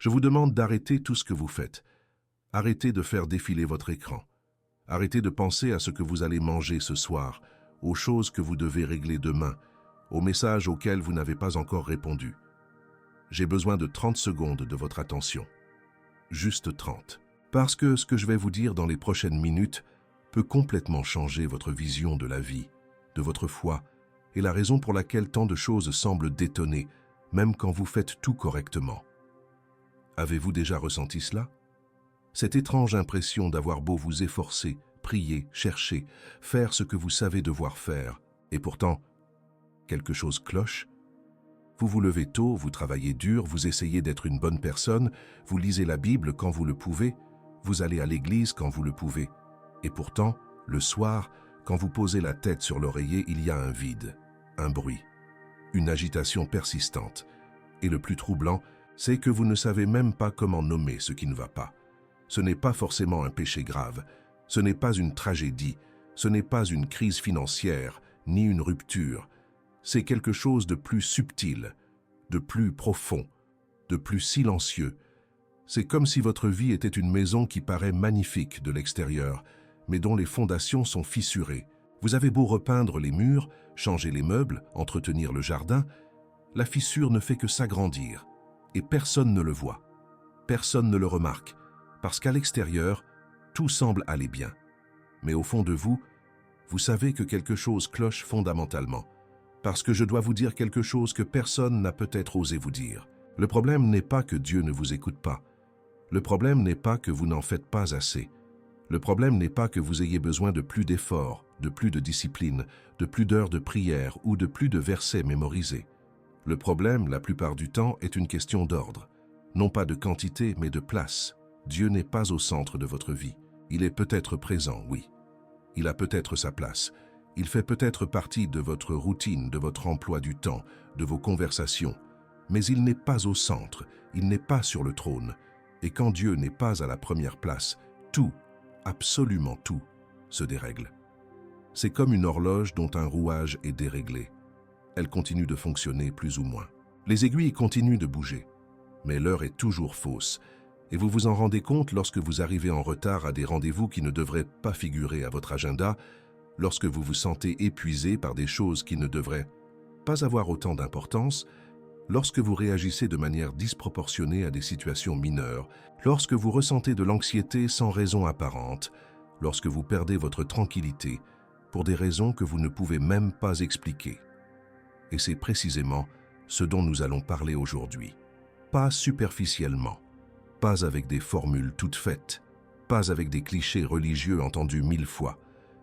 Je vous demande d'arrêter tout ce que vous faites. Arrêtez de faire défiler votre écran. Arrêtez de penser à ce que vous allez manger ce soir, aux choses que vous devez régler demain, aux messages auxquels vous n'avez pas encore répondu. J'ai besoin de 30 secondes de votre attention. Juste 30. Parce que ce que je vais vous dire dans les prochaines minutes peut complètement changer votre vision de la vie, de votre foi, et la raison pour laquelle tant de choses semblent détonner, même quand vous faites tout correctement. Avez-vous déjà ressenti cela? Cette étrange impression d'avoir beau vous efforcer, prier, chercher, faire ce que vous savez devoir faire, et pourtant, quelque chose cloche? Vous vous levez tôt, vous travaillez dur, vous essayez d'être une bonne personne, vous lisez la Bible quand vous le pouvez, vous allez à l'église quand vous le pouvez, et pourtant, le soir, quand vous posez la tête sur l'oreiller, il y a un vide, un bruit, une agitation persistante. Et le plus troublant, c'est que vous ne savez même pas comment nommer ce qui ne va pas. Ce n'est pas forcément un péché grave, ce n'est pas une tragédie, ce n'est pas une crise financière, ni une rupture. C'est quelque chose de plus subtil, de plus profond, de plus silencieux. C'est comme si votre vie était une maison qui paraît magnifique de l'extérieur, mais dont les fondations sont fissurées. Vous avez beau repeindre les murs, changer les meubles, entretenir le jardin, la fissure ne fait que s'agrandir, et personne ne le voit. Personne ne le remarque, parce qu'à l'extérieur, tout semble aller bien. Mais au fond de vous, vous savez que quelque chose cloche fondamentalement, parce que je dois vous dire quelque chose que personne n'a peut-être osé vous dire. Le problème n'est pas que Dieu ne vous écoute pas. Le problème n'est pas que vous n'en faites pas assez. Le problème n'est pas que vous ayez besoin de plus d'efforts, de plus de discipline, de plus d'heures de prière ou de plus de versets mémorisés. Le problème, la plupart du temps, est une question d'ordre. Non pas de quantité, mais de place. Dieu n'est pas au centre de votre vie. Il est peut-être présent, oui. Il a peut-être sa place. Il fait peut-être partie de votre routine, de votre emploi du temps, de vos conversations. Mais il n'est pas au centre, il n'est pas sur le trône. Et quand Dieu n'est pas à la première place, tout, absolument tout, se dérègle. C'est comme une horloge dont un rouage est déréglé. Elle continue de fonctionner plus ou moins. Les aiguilles continuent de bouger, mais l'heure est toujours fausse, et vous vous en rendez compte lorsque vous arrivez en retard à des rendez-vous qui ne devraient pas figurer à votre agenda, lorsque vous vous sentez épuisé par des choses qui ne devraient pas avoir autant d'importance, lorsque vous réagissez de manière disproportionnée à des situations mineures, lorsque vous ressentez de l'anxiété sans raison apparente, lorsque vous perdez votre tranquillité pour des raisons que vous ne pouvez même pas expliquer. Et c'est précisément ce dont nous allons parler aujourd'hui. Pas superficiellement, pas avec des formules toutes faites, pas avec des clichés religieux entendus 1000 fois.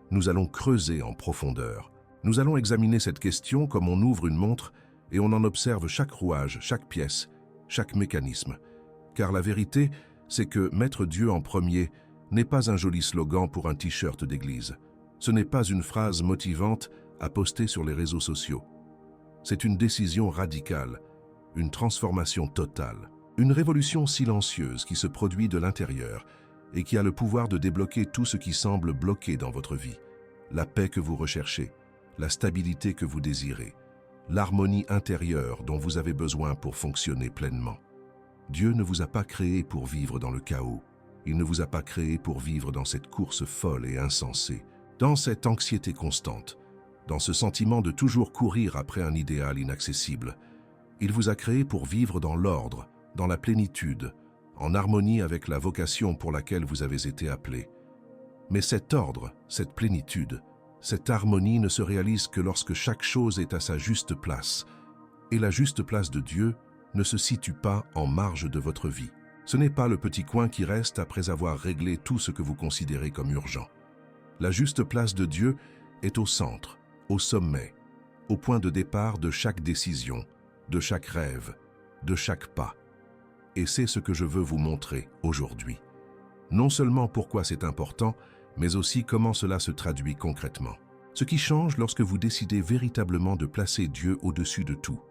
Nous allons creuser en profondeur. Nous allons examiner cette question comme on ouvre une montre et on en observe chaque rouage, chaque pièce, chaque mécanisme. Car la vérité, c'est que mettre Dieu en premier n'est pas un joli slogan pour un t-shirt d'église. Ce n'est pas une phrase motivante à poster sur les réseaux sociaux. C'est une décision radicale, une transformation totale, une révolution silencieuse qui se produit de l'intérieur et qui a le pouvoir de débloquer tout ce qui semble bloqué dans votre vie. La paix que vous recherchez, la stabilité que vous désirez, l'harmonie intérieure dont vous avez besoin pour fonctionner pleinement. Dieu ne vous a pas créé pour vivre dans le chaos. Il ne vous a pas créé pour vivre dans cette course folle et insensée, dans cette anxiété constante, dans ce sentiment de toujours courir après un idéal inaccessible. Il vous a créé pour vivre dans l'ordre, dans la plénitude, en harmonie avec la vocation pour laquelle vous avez été appelé. Mais cet ordre, cette plénitude, cette harmonie ne se réalise que lorsque chaque chose est à sa juste place. Et la juste place de Dieu ne se situe pas en marge de votre vie. Ce n'est pas le petit coin qui reste après avoir réglé tout ce que vous considérez comme urgent. La juste place de Dieu est au centre, au sommet, au point de départ de chaque décision, de chaque rêve, de chaque pas. Et c'est ce que je veux vous montrer aujourd'hui. Non seulement pourquoi c'est important, mais aussi comment cela se traduit concrètement. Ce qui change lorsque vous décidez véritablement de placer Dieu au-dessus de tout.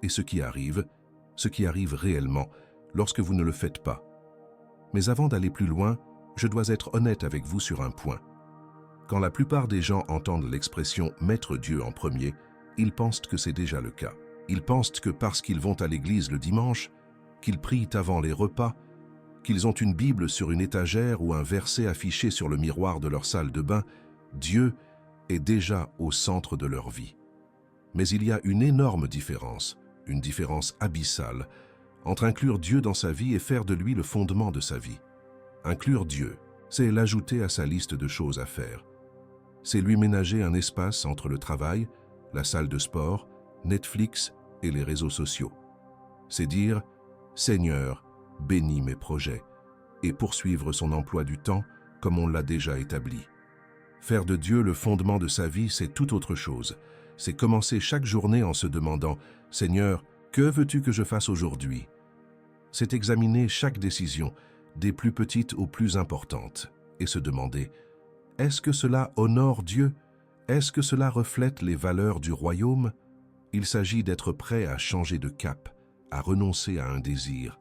Et ce qui arrive réellement lorsque vous ne le faites pas. Mais avant d'aller plus loin, je dois être honnête avec vous sur un point. Quand la plupart des gens entendent l'expression « mettre Dieu en premier », ils pensent que c'est déjà le cas. Ils pensent que parce qu'ils vont à l'église le dimanche, qu'ils prient avant les repas, qu'ils ont une Bible sur une étagère ou un verset affiché sur le miroir de leur salle de bain, Dieu est déjà au centre de leur vie. Mais il y a une énorme différence, une différence abyssale, entre inclure Dieu dans sa vie et faire de lui le fondement de sa vie. Inclure Dieu, c'est l'ajouter à sa liste de choses à faire. C'est lui ménager un espace entre le travail, la salle de sport, Netflix et les réseaux sociaux. C'est dire « Seigneur, bénis mes projets » et poursuivre son emploi du temps comme on l'a déjà établi. Faire de Dieu le fondement de sa vie, c'est tout autre chose. C'est commencer chaque journée en se demandant « Seigneur, que veux-tu que je fasse aujourd'hui ?» C'est examiner chaque décision, des plus petites aux plus importantes, et se demander « Est-ce que cela honore Dieu? Est-ce que cela reflète les valeurs du royaume ?» Il s'agit d'être prêt à changer de cap, à renoncer à un désir,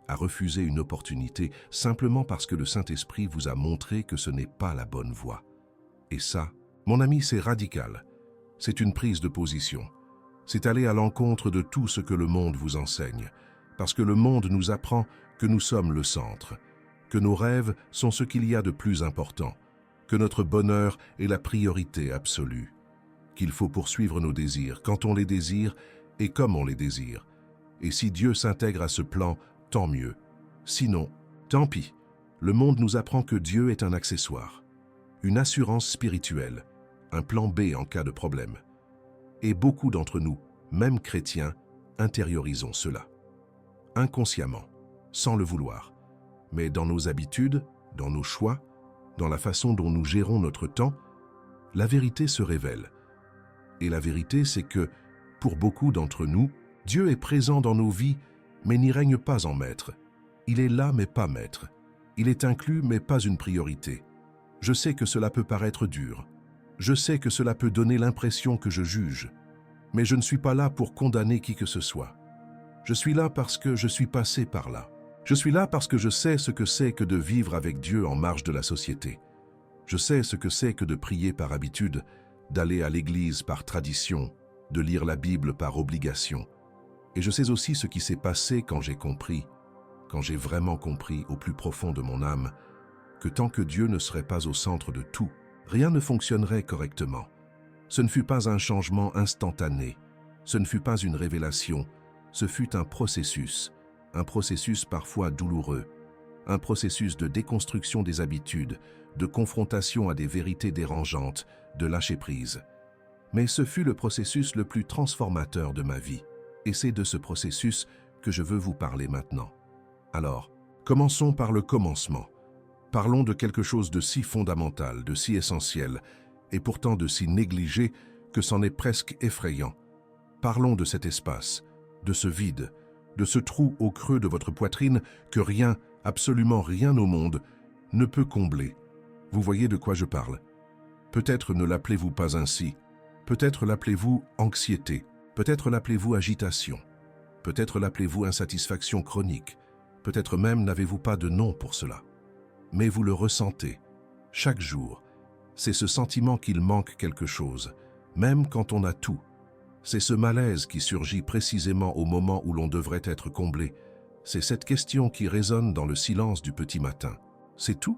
à refuser une opportunité simplement parce que le Saint-Esprit vous a montré que ce n'est pas la bonne voie. Et ça, mon ami, c'est radical. C'est une prise de position. C'est aller à l'encontre de tout ce que le monde vous enseigne, parce que le monde nous apprend que nous sommes le centre, que nos rêves sont ce qu'il y a de plus important, que notre bonheur est la priorité absolue, qu'il faut poursuivre nos désirs quand on les désire et comme on les désire. Et si Dieu s'intègre à ce plan, tant mieux. Sinon, tant pis. Le monde nous apprend que Dieu est un accessoire, une assurance spirituelle, un plan B en cas de problème. Et beaucoup d'entre nous, même chrétiens, intériorisons cela. Inconsciemment, sans le vouloir, mais dans nos habitudes, dans nos choix, dans la façon dont nous gérons notre temps, la vérité se révèle. Et la vérité, c'est que, pour beaucoup d'entre nous, Dieu est présent dans nos vies, mais n'y règne pas en maître. Il est là, mais pas maître. Il est inclus, mais pas une priorité. Je sais que cela peut paraître dur. Je sais que cela peut donner l'impression que je juge. Mais je ne suis pas là pour condamner qui que ce soit. Je suis là parce que je suis passé par là. Je suis là parce que je sais ce que c'est que de vivre avec Dieu en marge de la société. Je sais ce que c'est que de prier par habitude, d'aller à l'église par tradition, de lire la Bible par obligation. Et je sais aussi ce qui s'est passé quand j'ai compris, quand j'ai vraiment compris au plus profond de mon âme, que tant que Dieu ne serait pas au centre de tout, rien ne fonctionnerait correctement. Ce ne fut pas un changement instantané, ce ne fut pas une révélation, ce fut un processus parfois douloureux, un processus de déconstruction des habitudes, de confrontation à des vérités dérangeantes, de lâcher prise. Mais ce fut le processus le plus transformateur de ma vie, et c'est de ce processus que je veux vous parler maintenant. Alors, commençons par le commencement. Parlons de quelque chose de si fondamental, de si essentiel, et pourtant de si négligé que c'en est presque effrayant. Parlons de cet espace, de ce vide, de ce trou au creux de votre poitrine que rien, absolument rien au monde, ne peut combler. Vous voyez de quoi je parle. Peut-être ne l'appelez-vous pas ainsi, peut-être l'appelez-vous anxiété, peut-être l'appelez-vous agitation, peut-être l'appelez-vous insatisfaction chronique, peut-être même n'avez-vous pas de nom pour cela. Mais vous le ressentez, chaque jour. C'est ce sentiment qu'il manque quelque chose, même quand on a tout. C'est ce malaise qui surgit précisément au moment où l'on devrait être comblé. C'est cette question qui résonne dans le silence du petit matin. C'est tout?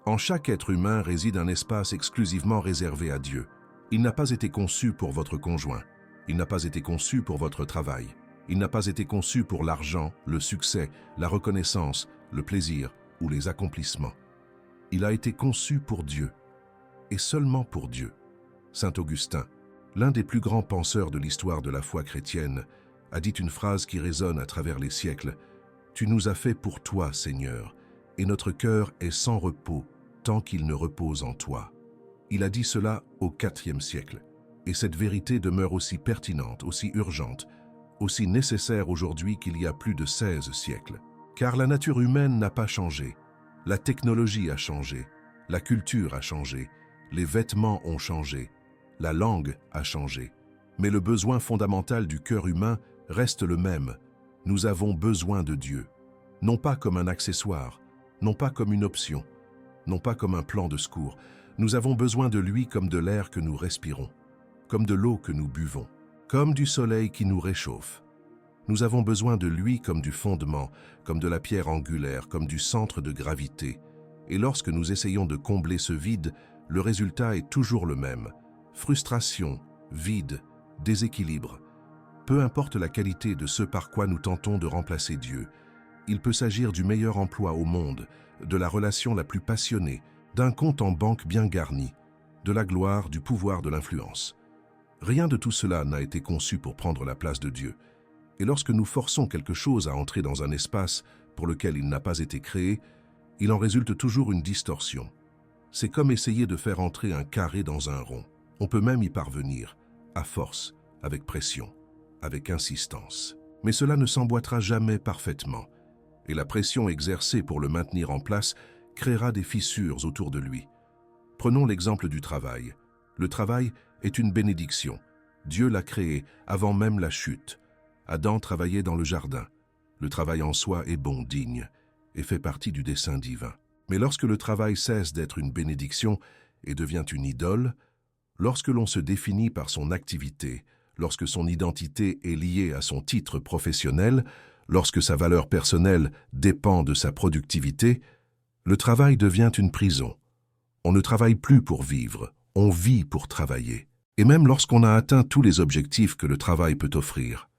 En chaque être humain réside un espace exclusivement réservé à Dieu. Il n'a pas été conçu pour votre conjoint. Il n'a pas été conçu pour votre travail. Il n'a pas été conçu pour l'argent, le succès, la reconnaissance, le plaisir ou les accomplissements. Il a été conçu pour Dieu, et seulement pour Dieu. Saint Augustin, l'un des plus grands penseurs de l'histoire de la foi chrétienne, a dit une phrase qui résonne à travers les siècles. « Tu nous as fait pour toi, Seigneur, et notre cœur est sans repos tant qu'il ne repose en toi. » Il a dit cela au IVe siècle, et cette vérité demeure aussi pertinente, aussi urgente, aussi nécessaire aujourd'hui qu'il y a plus de 16 siècles. Car la nature humaine n'a pas changé, la technologie a changé, la culture a changé, les vêtements ont changé, la langue a changé. Mais le besoin fondamental du cœur humain reste le même. Nous avons besoin de Dieu, non pas comme un accessoire, non pas comme une option, non pas comme un plan de secours. Nous avons besoin de lui comme de l'air que nous respirons, comme de l'eau que nous buvons, comme du soleil qui nous réchauffe. Nous avons besoin de lui comme du fondement, comme de la pierre angulaire, comme du centre de gravité. Et lorsque nous essayons de combler ce vide, le résultat est toujours le même. Frustration, vide, déséquilibre. Peu importe la qualité de ce par quoi nous tentons de remplacer Dieu, il peut s'agir du meilleur emploi au monde, de la relation la plus passionnée, d'un compte en banque bien garni, de la gloire, du pouvoir, de l'influence. Rien de tout cela n'a été conçu pour prendre la place de Dieu. Et lorsque nous forçons quelque chose à entrer dans un espace pour lequel il n'a pas été créé, il en résulte toujours une distorsion. C'est comme essayer de faire entrer un carré dans un rond. On peut même y parvenir, à force, avec pression, avec insistance. Mais cela ne s'emboîtera jamais parfaitement, et la pression exercée pour le maintenir en place créera des fissures autour de lui. Prenons l'exemple du travail. Le travail est une bénédiction. Dieu l'a créé avant même la chute. Adam travaillait dans le jardin. Le travail en soi est bon, digne, et fait partie du dessein divin. Mais lorsque le travail cesse d'être une bénédiction et devient une idole, lorsque l'on se définit par son activité, lorsque son identité est liée à son titre professionnel, lorsque sa valeur personnelle dépend de sa productivité, le travail devient une prison. On ne travaille plus pour vivre, on vit pour travailler. Et même lorsqu'on a atteint tous les objectifs que le travail peut offrir,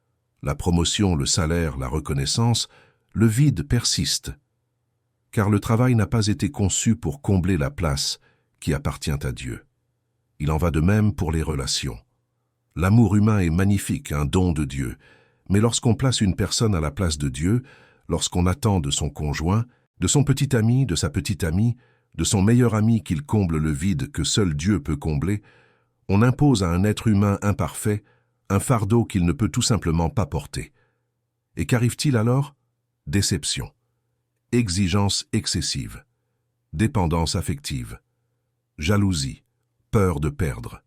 la promotion, le salaire, la reconnaissance, le vide persiste. Car le travail n'a pas été conçu pour combler la place qui appartient à Dieu. Il en va de même pour les relations. L'amour humain est magnifique, un don de Dieu, mais lorsqu'on place une personne à la place de Dieu, lorsqu'on attend de son conjoint, de son petit ami, de sa petite amie, de son meilleur ami qu'il comble le vide que seul Dieu peut combler, on impose à un être humain imparfait un fardeau qu'il ne peut tout simplement pas porter. Et qu'arrive-t-il alors? Déception, exigence excessive, dépendance affective, jalousie, peur de perdre.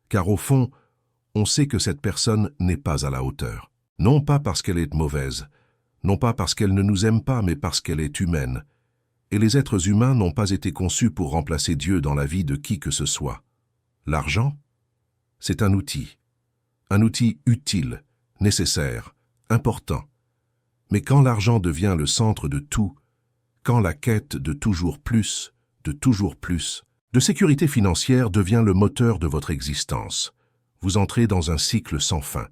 Car au fond, on sait que cette personne n'est pas à la hauteur. Non pas parce qu'elle est mauvaise, non pas parce qu'elle ne nous aime pas, mais parce qu'elle est humaine. Et les êtres humains n'ont pas été conçus pour remplacer Dieu dans la vie de qui que ce soit. L'argent, c'est un outil utile, nécessaire, important. Mais quand l'argent devient le centre de tout, quand la quête de toujours plus, de sécurité financière devient le moteur de votre existence, vous entrez dans un cycle sans fin,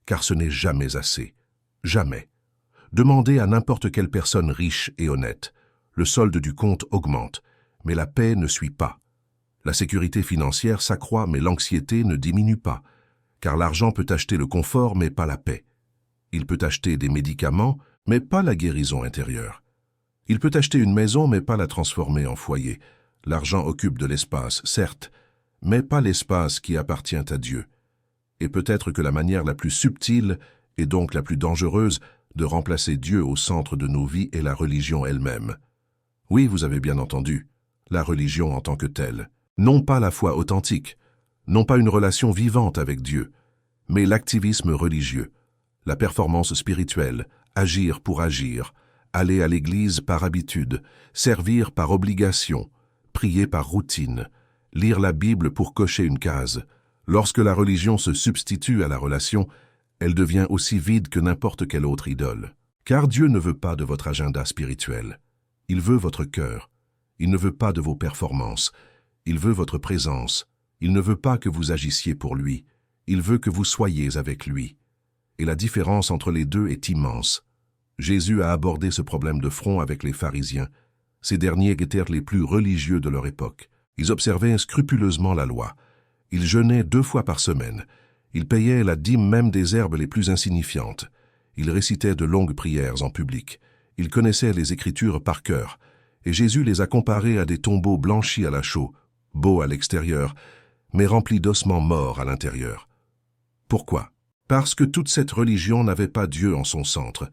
car ce n'est jamais assez. Jamais. Demandez à n'importe quelle personne riche et honnête. Le solde du compte augmente, mais la paix ne suit pas. La sécurité financière s'accroît, mais l'anxiété ne diminue pas, car l'argent peut acheter le confort, mais pas la paix. Il peut acheter des médicaments, mais pas la guérison intérieure. Il peut acheter une maison, mais pas la transformer en foyer. L'argent occupe de l'espace, certes, mais pas l'espace qui appartient à Dieu. Et peut-être que la manière la plus subtile, et donc la plus dangereuse, de remplacer Dieu au centre de nos vies est la religion elle-même. Oui, vous avez bien entendu, la religion en tant que telle. Non pas la foi authentique, non pas une relation vivante avec Dieu, mais l'activisme religieux, la performance spirituelle, agir pour agir, aller à l'église par habitude, servir par obligation, prier par routine, lire la Bible pour cocher une case. Lorsque la religion se substitue à la relation, elle devient aussi vide que n'importe quelle autre idole. Car Dieu ne veut pas de votre agenda spirituel. Il veut votre cœur. Il ne veut pas de vos performances. Il veut votre présence. Il ne veut pas que vous agissiez pour lui. Il veut que vous soyez avec lui. Et la différence entre les deux est immense. Jésus a abordé ce problème de front avec les pharisiens. Ces derniers étaient les plus religieux de leur époque. Ils observaient scrupuleusement la loi. Ils jeûnaient 2 fois par semaine. Ils payaient la dîme même des herbes les plus insignifiantes. Ils récitaient de longues prières en public. Ils connaissaient les Écritures par cœur. Et Jésus les a comparés à des tombeaux blanchis à la chaux, beaux à l'extérieur, mais remplis d'ossements morts à l'intérieur. Pourquoi? Parce que toute cette religion n'avait pas Dieu en son centre.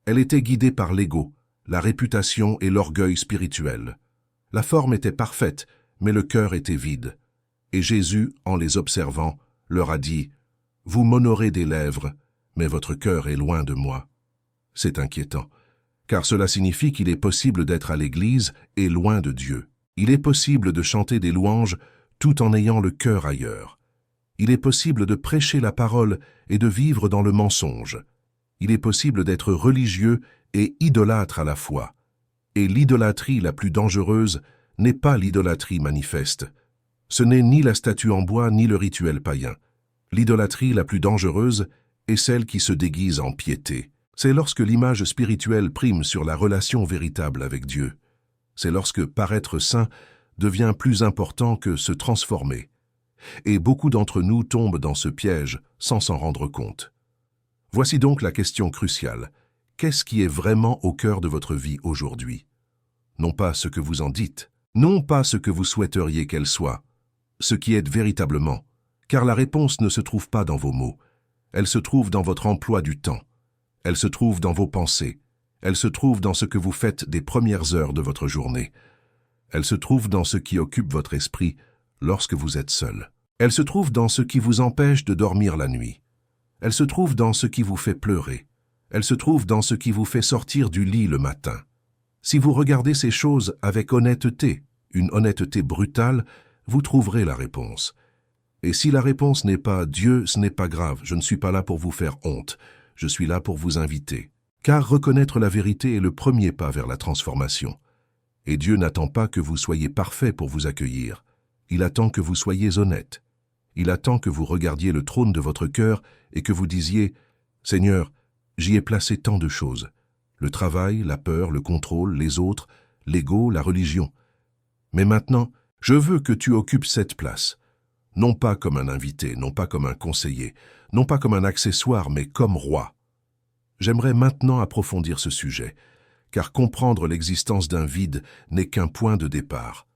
Elle était guidée par l'ego, la réputation et l'orgueil spirituel. La forme était parfaite, mais le cœur était vide. Et Jésus, en les observant, leur a dit « Vous m'honorez des lèvres, mais votre cœur est loin de moi. » C'est inquiétant, car cela signifie qu'il est possible d'être à l'église et loin de Dieu. Il est possible de chanter des louanges tout en ayant le cœur ailleurs. Il est possible de prêcher la parole et de vivre dans le mensonge. Il est possible d'être religieux et idolâtre à la fois. Et l'idolâtrie la plus dangereuse n'est pas l'idolâtrie manifeste. Ce n'est ni la statue en bois ni le rituel païen. L'idolâtrie la plus dangereuse est celle qui se déguise en piété. C'est lorsque l'image spirituelle prime sur la relation véritable avec Dieu. C'est lorsque paraître saint devient plus important que se transformer. Et beaucoup d'entre nous tombent dans ce piège sans s'en rendre compte. Voici donc la question cruciale. Qu'est-ce qui est vraiment au cœur de votre vie aujourd'hui? Non pas ce que vous en dites, non pas ce que vous souhaiteriez qu'elle soit, ce qui est véritablement, car la réponse ne se trouve pas dans vos mots, elle se trouve dans votre emploi du temps, elle se trouve dans vos pensées, elle se trouve dans ce que vous faites des premières heures de votre journée, elle se trouve dans ce qui occupe votre esprit lorsque vous êtes seul, elle se trouve dans ce qui vous empêche de dormir la nuit, elle se trouve dans ce qui vous fait pleurer, elle se trouve dans ce qui vous fait sortir du lit le matin. Si vous regardez ces choses avec honnêteté, une honnêteté brutale, vous trouverez la réponse. Et si la réponse n'est pas « Dieu, ce n'est pas grave, je ne suis pas là pour vous faire honte, je suis là pour vous inviter ». Car reconnaître la vérité est le premier pas vers la transformation. Et Dieu n'attend pas que vous soyez parfait pour vous accueillir. Il attend que vous soyez honnête. Il attend que vous regardiez le trône de votre cœur et que vous disiez « Seigneur, j'y ai placé tant de choses. Le travail, la peur, le contrôle, les autres, l'ego, la religion. Mais maintenant, je veux que tu occupes cette place. Non pas comme un invité, non pas comme un conseiller, non pas comme un accessoire, mais comme roi. » J'aimerais maintenant approfondir ce sujet, car comprendre l'existence d'un vide n'est qu'un point de départ.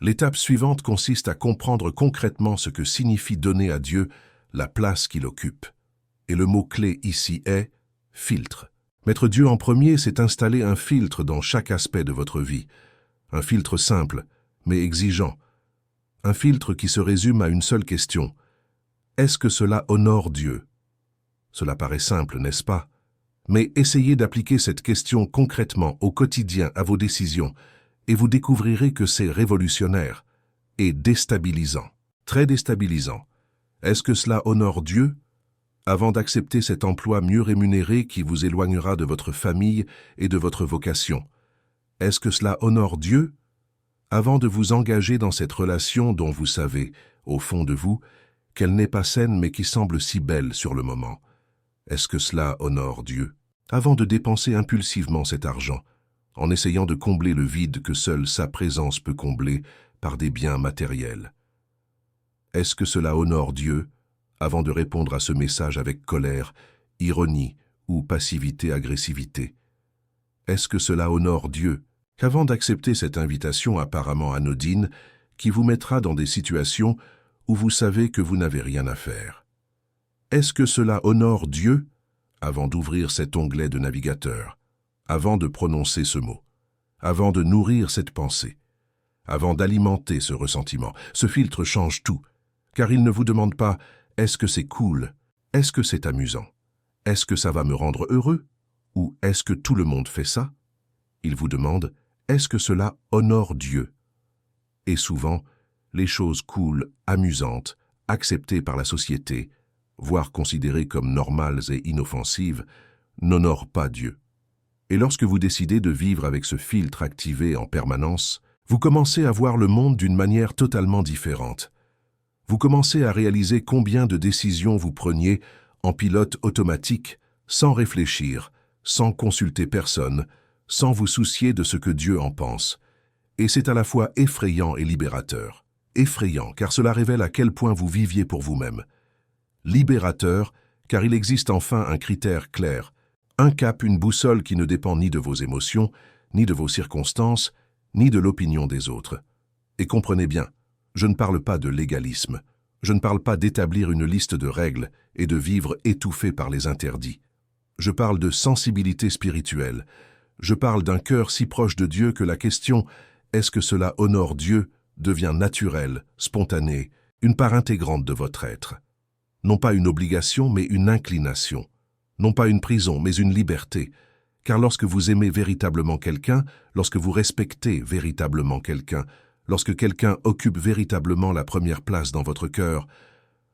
L'étape suivante consiste à comprendre concrètement ce que signifie donner à Dieu la place qu'il occupe. Et le mot-clé ici est « filtre ». Mettre Dieu en premier, c'est installer un filtre dans chaque aspect de votre vie. Un filtre simple, mais exigeant. Un filtre qui se résume à une seule question. Est-ce que cela honore Dieu? Cela paraît simple, n'est-ce pas? Mais essayez d'appliquer cette question concrètement au quotidien à vos décisions et vous découvrirez que c'est révolutionnaire et déstabilisant, très déstabilisant. Est-ce que cela honore Dieu? Avant d'accepter cet emploi mieux rémunéré qui vous éloignera de votre famille et de votre vocation. Est-ce que cela honore Dieu? Avant de vous engager dans cette relation dont vous savez, au fond de vous, qu'elle n'est pas saine mais qui semble si belle sur le moment. Est-ce que cela honore Dieu? Avant de dépenser impulsivement cet argent, en essayant de combler le vide que seule sa présence peut combler par des biens matériels. Est-ce que cela honore Dieu? Avant de répondre à ce message avec colère, ironie ou passivité-agressivité. Est-ce que cela honore Dieu? Qu'avant d'accepter cette invitation apparemment anodine, qui vous mettra dans des situations où vous savez que vous n'avez rien à faire. Est-ce que cela honore Dieu? Avant d'ouvrir cet onglet de navigateur, avant de prononcer ce mot, avant de nourrir cette pensée, avant d'alimenter ce ressentiment, ce filtre change tout, car il ne vous demande pas « est-ce que c'est cool? Est-ce que c'est amusant? Est-ce que ça va me rendre heureux? Ou est-ce que tout le monde fait ça ?» Il vous demande « est-ce que cela honore Dieu ?» Et souvent, les choses cool, amusantes, acceptées par la société, voire considérées comme normales et inoffensives, n'honorent pas Dieu. Et lorsque vous décidez de vivre avec ce filtre activé en permanence, vous commencez à voir le monde d'une manière totalement différente. Vous commencez à réaliser combien de décisions vous preniez en pilote automatique, sans réfléchir, sans consulter personne, sans vous soucier de ce que Dieu en pense. Et c'est à la fois effrayant et libérateur. Effrayant, car cela révèle à quel point vous viviez pour vous-même. Libérateur, car il existe enfin un critère clair, un cap, une boussole qui ne dépend ni de vos émotions, ni de vos circonstances, ni de l'opinion des autres. Et comprenez bien, je ne parle pas de légalisme. Je ne parle pas d'établir une liste de règles et de vivre étouffé par les interdits. Je parle de sensibilité spirituelle. Je parle d'un cœur si proche de Dieu que la question « est-ce que cela honore Dieu ?» devient naturelle, spontanée, une part intégrante de votre être. Non pas une obligation, mais une inclination. Non pas une prison, mais une liberté. Car lorsque vous aimez véritablement quelqu'un, lorsque vous respectez véritablement quelqu'un, lorsque quelqu'un occupe véritablement la première place dans votre cœur,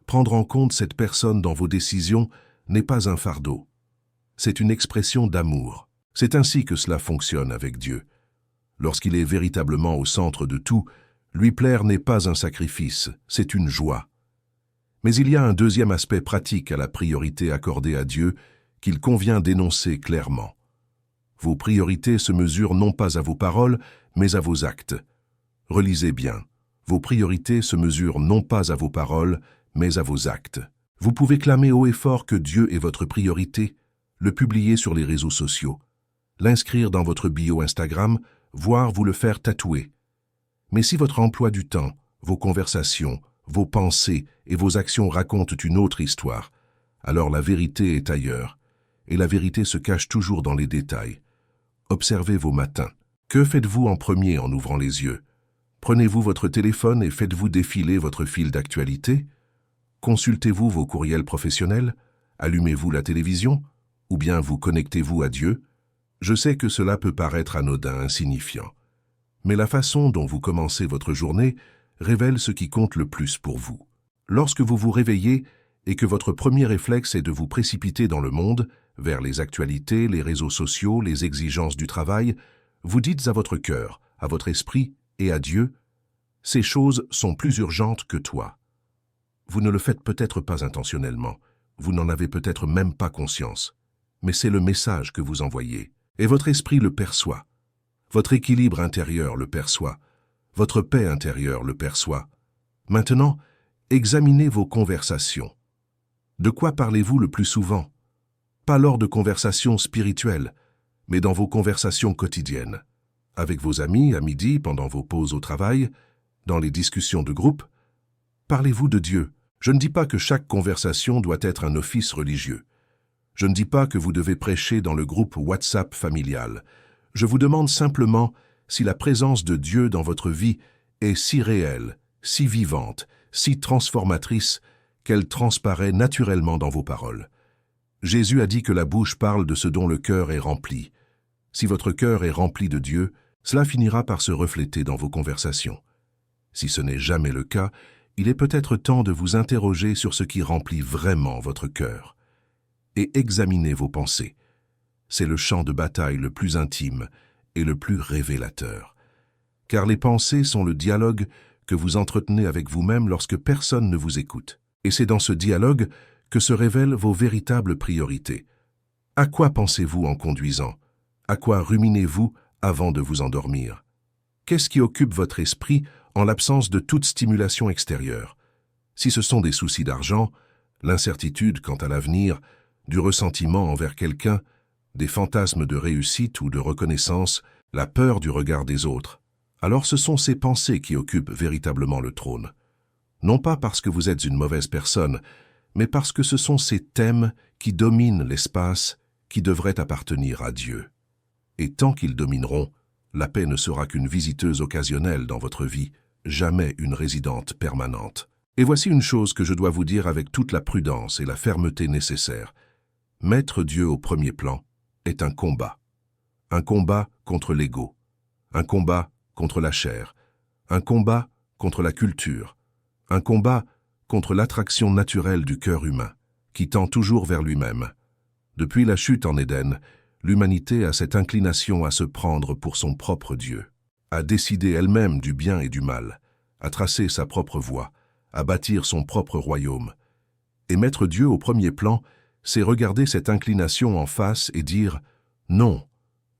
prendre en compte cette personne dans vos décisions n'est pas un fardeau. C'est une expression d'amour. C'est ainsi que cela fonctionne avec Dieu. Lorsqu'il est véritablement au centre de tout, lui plaire n'est pas un sacrifice, c'est une joie. Mais il y a un deuxième aspect pratique à la priorité accordée à Dieu qu'il convient d'énoncer clairement. Vos priorités se mesurent non pas à vos paroles, mais à vos actes. Relisez bien. Vos priorités se mesurent non pas à vos paroles, mais à vos actes. Vous pouvez clamer haut et fort que Dieu est votre priorité, le publier sur les réseaux sociaux, l'inscrire dans votre bio Instagram, voire vous le faire tatouer. Mais si votre emploi du temps, vos conversations, vos pensées et vos actions racontent une autre histoire, alors la vérité est ailleurs, et la vérité se cache toujours dans les détails. Observez vos matins. Que faites-vous en premier en ouvrant les yeux? Prenez-vous votre téléphone et faites-vous défiler votre fil d'actualité? Consultez-vous vos courriels professionnels? Allumez-vous la télévision? Ou bien vous connectez-vous à Dieu? Je sais que cela peut paraître anodin, insignifiant. Mais la façon dont vous commencez votre journée révèle ce qui compte le plus pour vous. Lorsque vous vous réveillez et que votre premier réflexe est de vous précipiter dans le monde, vers les actualités, les réseaux sociaux, les exigences du travail, vous dites à votre cœur, à votre esprit et à Dieu, « Ces choses sont plus urgentes que toi. » Vous ne le faites peut-être pas intentionnellement, vous n'en avez peut-être même pas conscience, mais c'est le message que vous envoyez, et votre esprit le perçoit. Votre équilibre intérieur le perçoit, votre paix intérieure le perçoit. Maintenant, examinez vos conversations. De quoi parlez-vous le plus souvent? Pas lors de conversations spirituelles, mais dans vos conversations quotidiennes. Avec vos amis, à midi, pendant vos pauses au travail, dans les discussions de groupe. Parlez-vous de Dieu. Je ne dis pas que chaque conversation doit être un office religieux. Je ne dis pas que vous devez prêcher dans le groupe WhatsApp familial. Je vous demande simplement si la présence de Dieu dans votre vie est si réelle, si vivante, si transformatrice, qu'elle transparaît naturellement dans vos paroles. Jésus a dit que la bouche parle de ce dont le cœur est rempli. Si votre cœur est rempli de Dieu, cela finira par se refléter dans vos conversations. Si ce n'est jamais le cas, il est peut-être temps de vous interroger sur ce qui remplit vraiment votre cœur. Et examiner vos pensées. C'est le champ de bataille le plus intime et le plus révélateur. Car les pensées sont le dialogue que vous entretenez avec vous-même lorsque personne ne vous écoute. Et c'est dans ce dialogue que se révèlent vos véritables priorités. À quoi pensez-vous en conduisant? À quoi ruminez-vous avant de vous endormir? Qu'est-ce qui occupe votre esprit en l'absence de toute stimulation extérieure? Si ce sont des soucis d'argent, l'incertitude quant à l'avenir, du ressentiment envers quelqu'un, des fantasmes de réussite ou de reconnaissance, la peur du regard des autres, alors ce sont ces pensées qui occupent véritablement le trône. Non pas parce que vous êtes une mauvaise personne, mais parce que ce sont ces thèmes qui dominent l'espace qui devraient appartenir à Dieu. Et tant qu'ils domineront, la paix ne sera qu'une visiteuse occasionnelle dans votre vie, jamais une résidente permanente. Et voici une chose que je dois vous dire avec toute la prudence et la fermeté nécessaires. Mettre Dieu au premier plan est un combat. Un combat contre l'ego, un combat contre la chair, un combat contre la culture, un combat contre l'attraction naturelle du cœur humain, qui tend toujours vers lui-même. Depuis la chute en Éden, l'humanité a cette inclination à se prendre pour son propre Dieu, à décider elle-même du bien et du mal, à tracer sa propre voie, à bâtir son propre royaume. Et mettre Dieu au premier plan, c'est regarder cette inclination en face et dire « Non,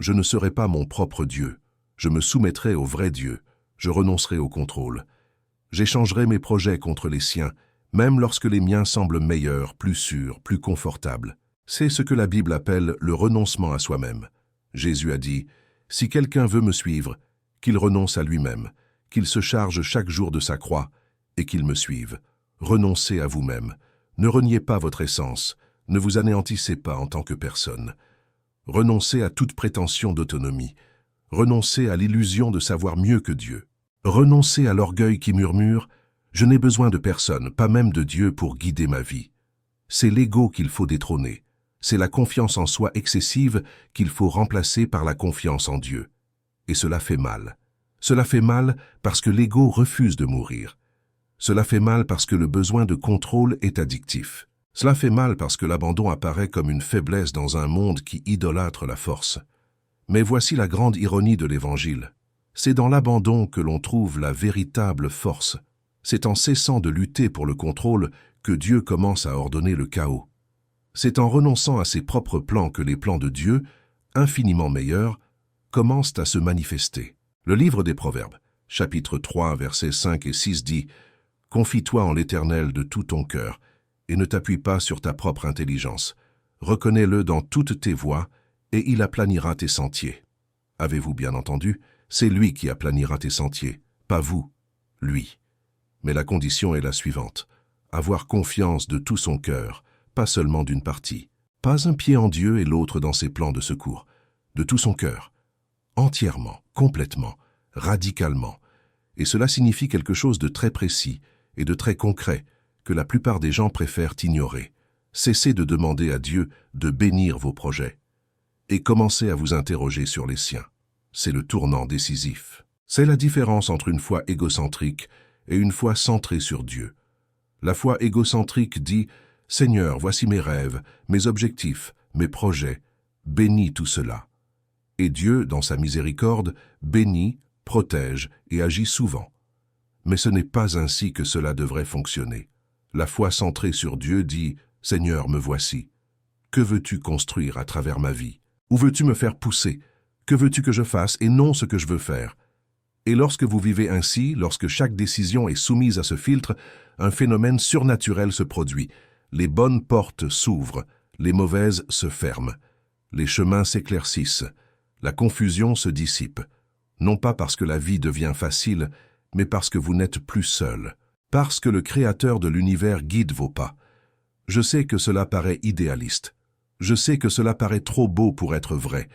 je ne serai pas mon propre Dieu, je me soumettrai au vrai Dieu, je renoncerai au contrôle. J'échangerai mes projets contre les siens, même lorsque les miens semblent meilleurs, plus sûrs, plus confortables. » C'est ce que la Bible appelle le renoncement à soi-même. Jésus a dit « Si quelqu'un veut me suivre, qu'il renonce à lui-même, qu'il se charge chaque jour de sa croix et qu'il me suive. Renoncez à vous-même. Ne reniez pas votre essence. Ne vous anéantissez pas en tant que personne. Renoncez à toute prétention d'autonomie. Renoncez à l'illusion de savoir mieux que Dieu. Renoncez à l'orgueil qui murmure « Je n'ai besoin de personne, pas même de Dieu pour guider ma vie. » C'est l'ego qu'il faut détrôner. C'est la confiance en soi excessive qu'il faut remplacer par la confiance en Dieu. Et cela fait mal. Cela fait mal parce que l'ego refuse de mourir. Cela fait mal parce que le besoin de contrôle est addictif. Cela fait mal parce que l'abandon apparaît comme une faiblesse dans un monde qui idolâtre la force. Mais voici la grande ironie de l'Évangile. C'est dans l'abandon que l'on trouve la véritable force. C'est en cessant de lutter pour le contrôle que Dieu commence à ordonner le chaos. C'est en renonçant à ses propres plans que les plans de Dieu, infiniment meilleurs, commencent à se manifester. Le livre des Proverbes, chapitre 3, versets 5 et 6 dit « Confie-toi en l'Éternel de tout ton cœur, et ne t'appuie pas sur ta propre intelligence. Reconnais-le dans toutes tes voies, et il aplanira tes sentiers. » Avez-vous bien entendu? C'est lui qui aplanira tes sentiers, pas vous, lui. Mais la condition est la suivante. Avoir confiance de tout son cœur, pas seulement d'une partie. Pas un pied en Dieu et l'autre dans ses plans de secours. De tout son cœur. Entièrement, complètement, radicalement. Et cela signifie quelque chose de très précis et de très concret que la plupart des gens préfèrent ignorer. Cessez de demander à Dieu de bénir vos projets et commencez à vous interroger sur les siens. C'est le tournant décisif. C'est la différence entre une foi égocentrique et une foi centrée sur Dieu. La foi égocentrique dit « Seigneur, voici mes rêves, mes objectifs, mes projets, bénis tout cela. » Et Dieu, dans sa miséricorde, bénit, protège et agit souvent. Mais ce n'est pas ainsi que cela devrait fonctionner. La foi centrée sur Dieu dit « Seigneur, me voici. Que veux-tu construire à travers ma vie? Où veux-tu me faire pousser? Que veux-tu que je fasse et non ce que je veux faire ?» Et lorsque vous vivez ainsi, lorsque chaque décision est soumise à ce filtre, un phénomène surnaturel se produit. Les bonnes portes s'ouvrent, les mauvaises se ferment. Les chemins s'éclaircissent, la confusion se dissipe. Non pas parce que la vie devient facile, mais parce que vous n'êtes plus seul. Parce que le Créateur de l'univers guide vos pas. Je sais que cela paraît idéaliste. Je sais que cela paraît trop beau pour être vrai,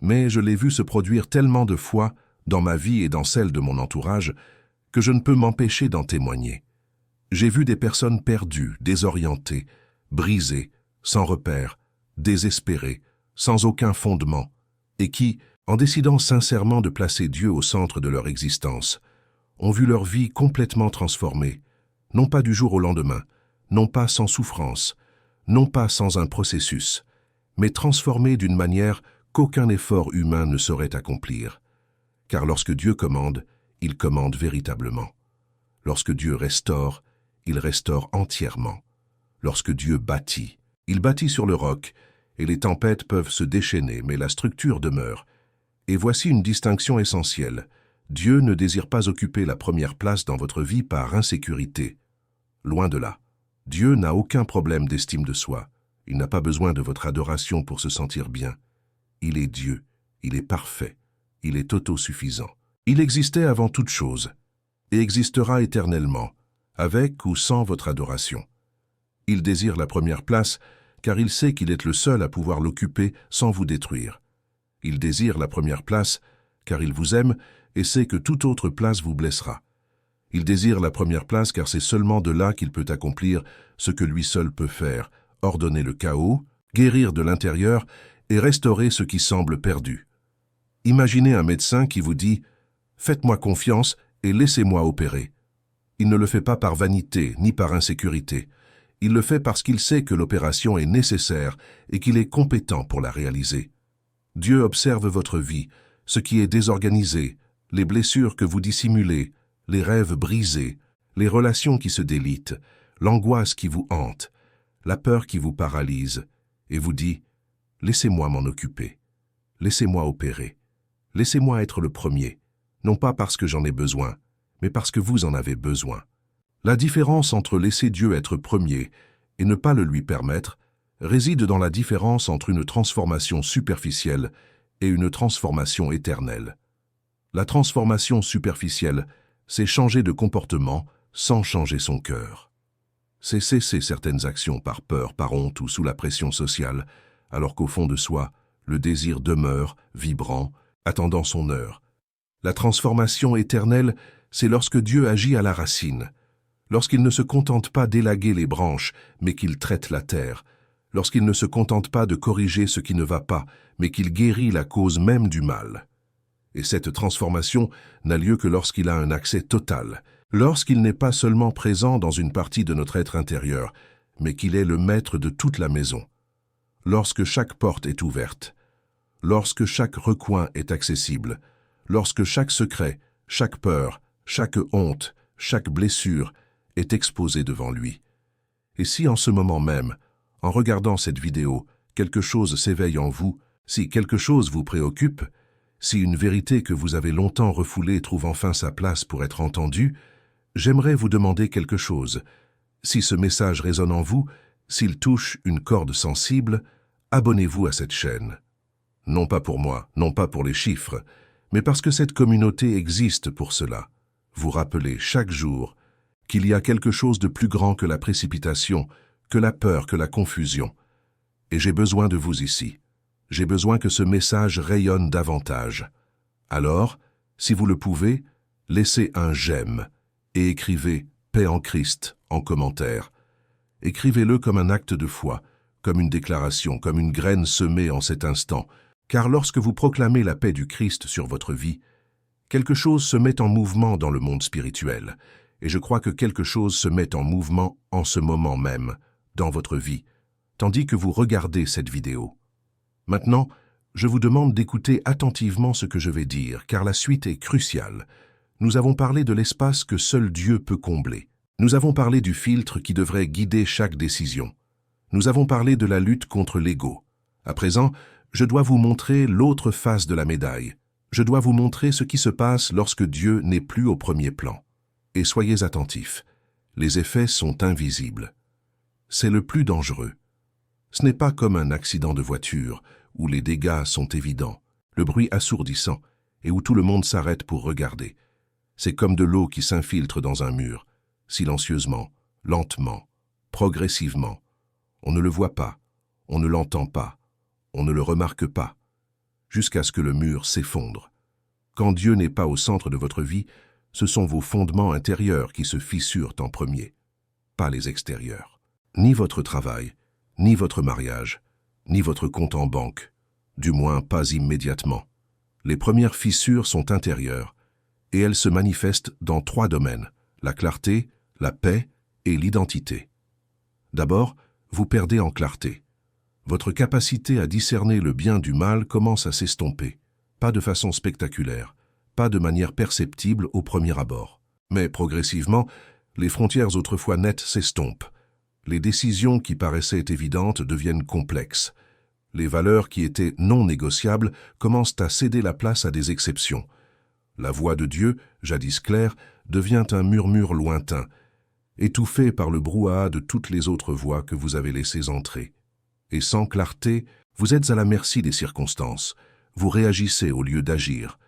mais je l'ai vu se produire tellement de fois, dans ma vie et dans celle de mon entourage, que je ne peux m'empêcher d'en témoigner. J'ai vu des personnes perdues, désorientées, brisées, sans repère, désespérées, sans aucun fondement, et qui, en décidant sincèrement de placer Dieu au centre de leur existence, ont vu leur vie complètement transformée, non pas du jour au lendemain, non pas sans souffrance, non pas sans un processus, mais transformée d'une manière qu'aucun effort humain ne saurait accomplir. Car lorsque Dieu commande, il commande véritablement. Lorsque Dieu restaure, il restaure entièrement. Lorsque Dieu bâtit, il bâtit sur le roc, et les tempêtes peuvent se déchaîner, mais la structure demeure. Et voici une distinction essentielle. Dieu ne désire pas occuper la première place dans votre vie par insécurité. Loin de là. Dieu n'a aucun problème d'estime de soi. Il n'a pas besoin de votre adoration pour se sentir bien. Il est Dieu, il est parfait, il est autosuffisant. Il existait avant toute chose, et existera éternellement, avec ou sans votre adoration. Il désire la première place, car il sait qu'il est le seul à pouvoir l'occuper sans vous détruire. Il désire la première place, car il vous aime et sait que toute autre place vous blessera. Il désire la première place car c'est seulement de là qu'il peut accomplir ce que lui seul peut faire, ordonner le chaos, guérir de l'intérieur et restaurer ce qui semble perdu. Imaginez un médecin qui vous dit « Faites-moi confiance et laissez-moi opérer ». Il ne le fait pas par vanité ni par insécurité. Il le fait parce qu'il sait que l'opération est nécessaire et qu'il est compétent pour la réaliser. Dieu observe votre vie, ce qui est désorganisé, les blessures que vous dissimulez, les rêves brisés, les relations qui se délitent, l'angoisse qui vous hante, la peur qui vous paralyse, et vous dit « Laissez-moi m'en occuper, laissez-moi opérer, laissez-moi être le premier, non pas parce que j'en ai besoin, mais parce que vous en avez besoin. » La différence entre laisser Dieu être premier et ne pas le lui permettre réside dans la différence entre une transformation superficielle et une transformation éternelle. La transformation superficielle, c'est changer de comportement sans changer son cœur. C'est cesser certaines actions par peur, par honte ou sous la pression sociale, alors qu'au fond de soi, le désir demeure, vibrant, attendant son heure. La transformation éternelle, c'est lorsque Dieu agit à la racine, lorsqu'il ne se contente pas d'élaguer les branches, mais qu'il traite la terre, lorsqu'il ne se contente pas de corriger ce qui ne va pas, mais qu'il guérit la cause même du mal. Et cette transformation n'a lieu que lorsqu'il a un accès total, lorsqu'il n'est pas seulement présent dans une partie de notre être intérieur, mais qu'il est le maître de toute la maison. Lorsque chaque porte est ouverte, lorsque chaque recoin est accessible, lorsque chaque secret, chaque peur, chaque honte, chaque blessure est exposée devant lui. Et si en ce moment même, en regardant cette vidéo, quelque chose s'éveille en vous, si quelque chose vous préoccupe, si une vérité que vous avez longtemps refoulée trouve enfin sa place pour être entendue, j'aimerais vous demander quelque chose. Si ce message résonne en vous, s'il touche une corde sensible, abonnez-vous à cette chaîne. Non pas pour moi, non pas pour les chiffres, mais parce que cette communauté existe pour cela. Vous rappelez chaque jour qu'il y a quelque chose de plus grand que la précipitation, que la peur, que la confusion. Et j'ai besoin de vous ici. J'ai besoin que ce message rayonne davantage. Alors, si vous le pouvez, laissez un j'aime et écrivez « Paix en Christ » en commentaire. Écrivez-le comme un acte de foi, comme une déclaration, comme une graine semée en cet instant, car lorsque vous proclamez la paix du Christ sur votre vie, quelque chose se met en mouvement dans le monde spirituel, et je crois que quelque chose se met en mouvement en ce moment même, dans votre vie, tandis que vous regardez cette vidéo. Maintenant, je vous demande d'écouter attentivement ce que je vais dire, car la suite est cruciale. Nous avons parlé de l'espace que seul Dieu peut combler. Nous avons parlé du filtre qui devrait guider chaque décision. Nous avons parlé de la lutte contre l'ego. À présent, je dois vous montrer l'autre face de la médaille. Je dois vous montrer ce qui se passe lorsque Dieu n'est plus au premier plan. Et soyez attentifs, les effets sont invisibles. C'est le plus dangereux. Ce n'est pas comme un accident de voiture, où les dégâts sont évidents, le bruit assourdissant, et où tout le monde s'arrête pour regarder. C'est comme de l'eau qui s'infiltre dans un mur, silencieusement, lentement, progressivement. On ne le voit pas, on ne l'entend pas, on ne le remarque pas, jusqu'à ce que le mur s'effondre. Quand Dieu n'est pas au centre de votre vie, ce sont vos fondements intérieurs qui se fissurent en premier, pas les extérieurs. Ni votre travail, ni votre mariage, ni votre compte en banque, du moins pas immédiatement. Les premières fissures sont intérieures, et elles se manifestent dans 3 domaines, la clarté, la paix et l'identité. D'abord, vous perdez en clarté. Votre capacité à discerner le bien du mal commence à s'estomper, pas de façon spectaculaire, pas de manière perceptible au premier abord. Mais progressivement, les frontières autrefois nettes s'estompent. Les décisions qui paraissaient évidentes deviennent complexes. Les valeurs qui étaient non négociables commencent à céder la place à des exceptions. La voix de Dieu, jadis claire, devient un murmure lointain, étouffé par le brouhaha de toutes les autres voix que vous avez laissées entrer. Et sans clarté, vous êtes à la merci des circonstances. Vous réagissez au lieu d'agir.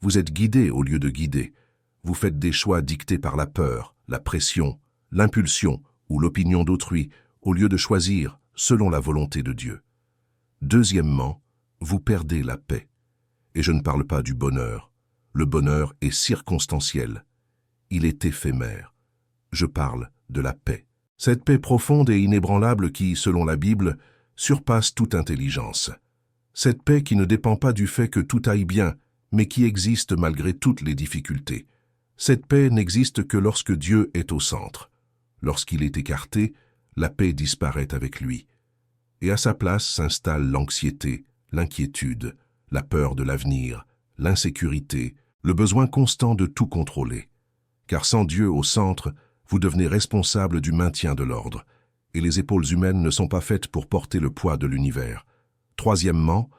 Vous êtes guidé au lieu de guider. Vous faites des choix dictés par la peur, la pression, l'impulsion ou l'opinion d'autrui, au lieu de choisir selon la volonté de Dieu. Deuxièmement, vous perdez la paix. Et je ne parle pas du bonheur. Le bonheur est circonstanciel. Il est éphémère. Je parle de la paix. Cette paix profonde et inébranlable qui, selon la Bible, surpasse toute intelligence. Cette paix qui ne dépend pas du fait que tout aille bien, mais qui existe malgré toutes les difficultés. Cette paix n'existe que lorsque Dieu est au centre. Lorsqu'il est écarté, la paix disparaît avec lui. Et à sa place s'installe l'anxiété, l'inquiétude, la peur de l'avenir, l'insécurité, le besoin constant de tout contrôler. Car sans Dieu au centre, vous devenez responsable du maintien de l'ordre, et les épaules humaines ne sont pas faites pour porter le poids de l'univers. Troisièmement,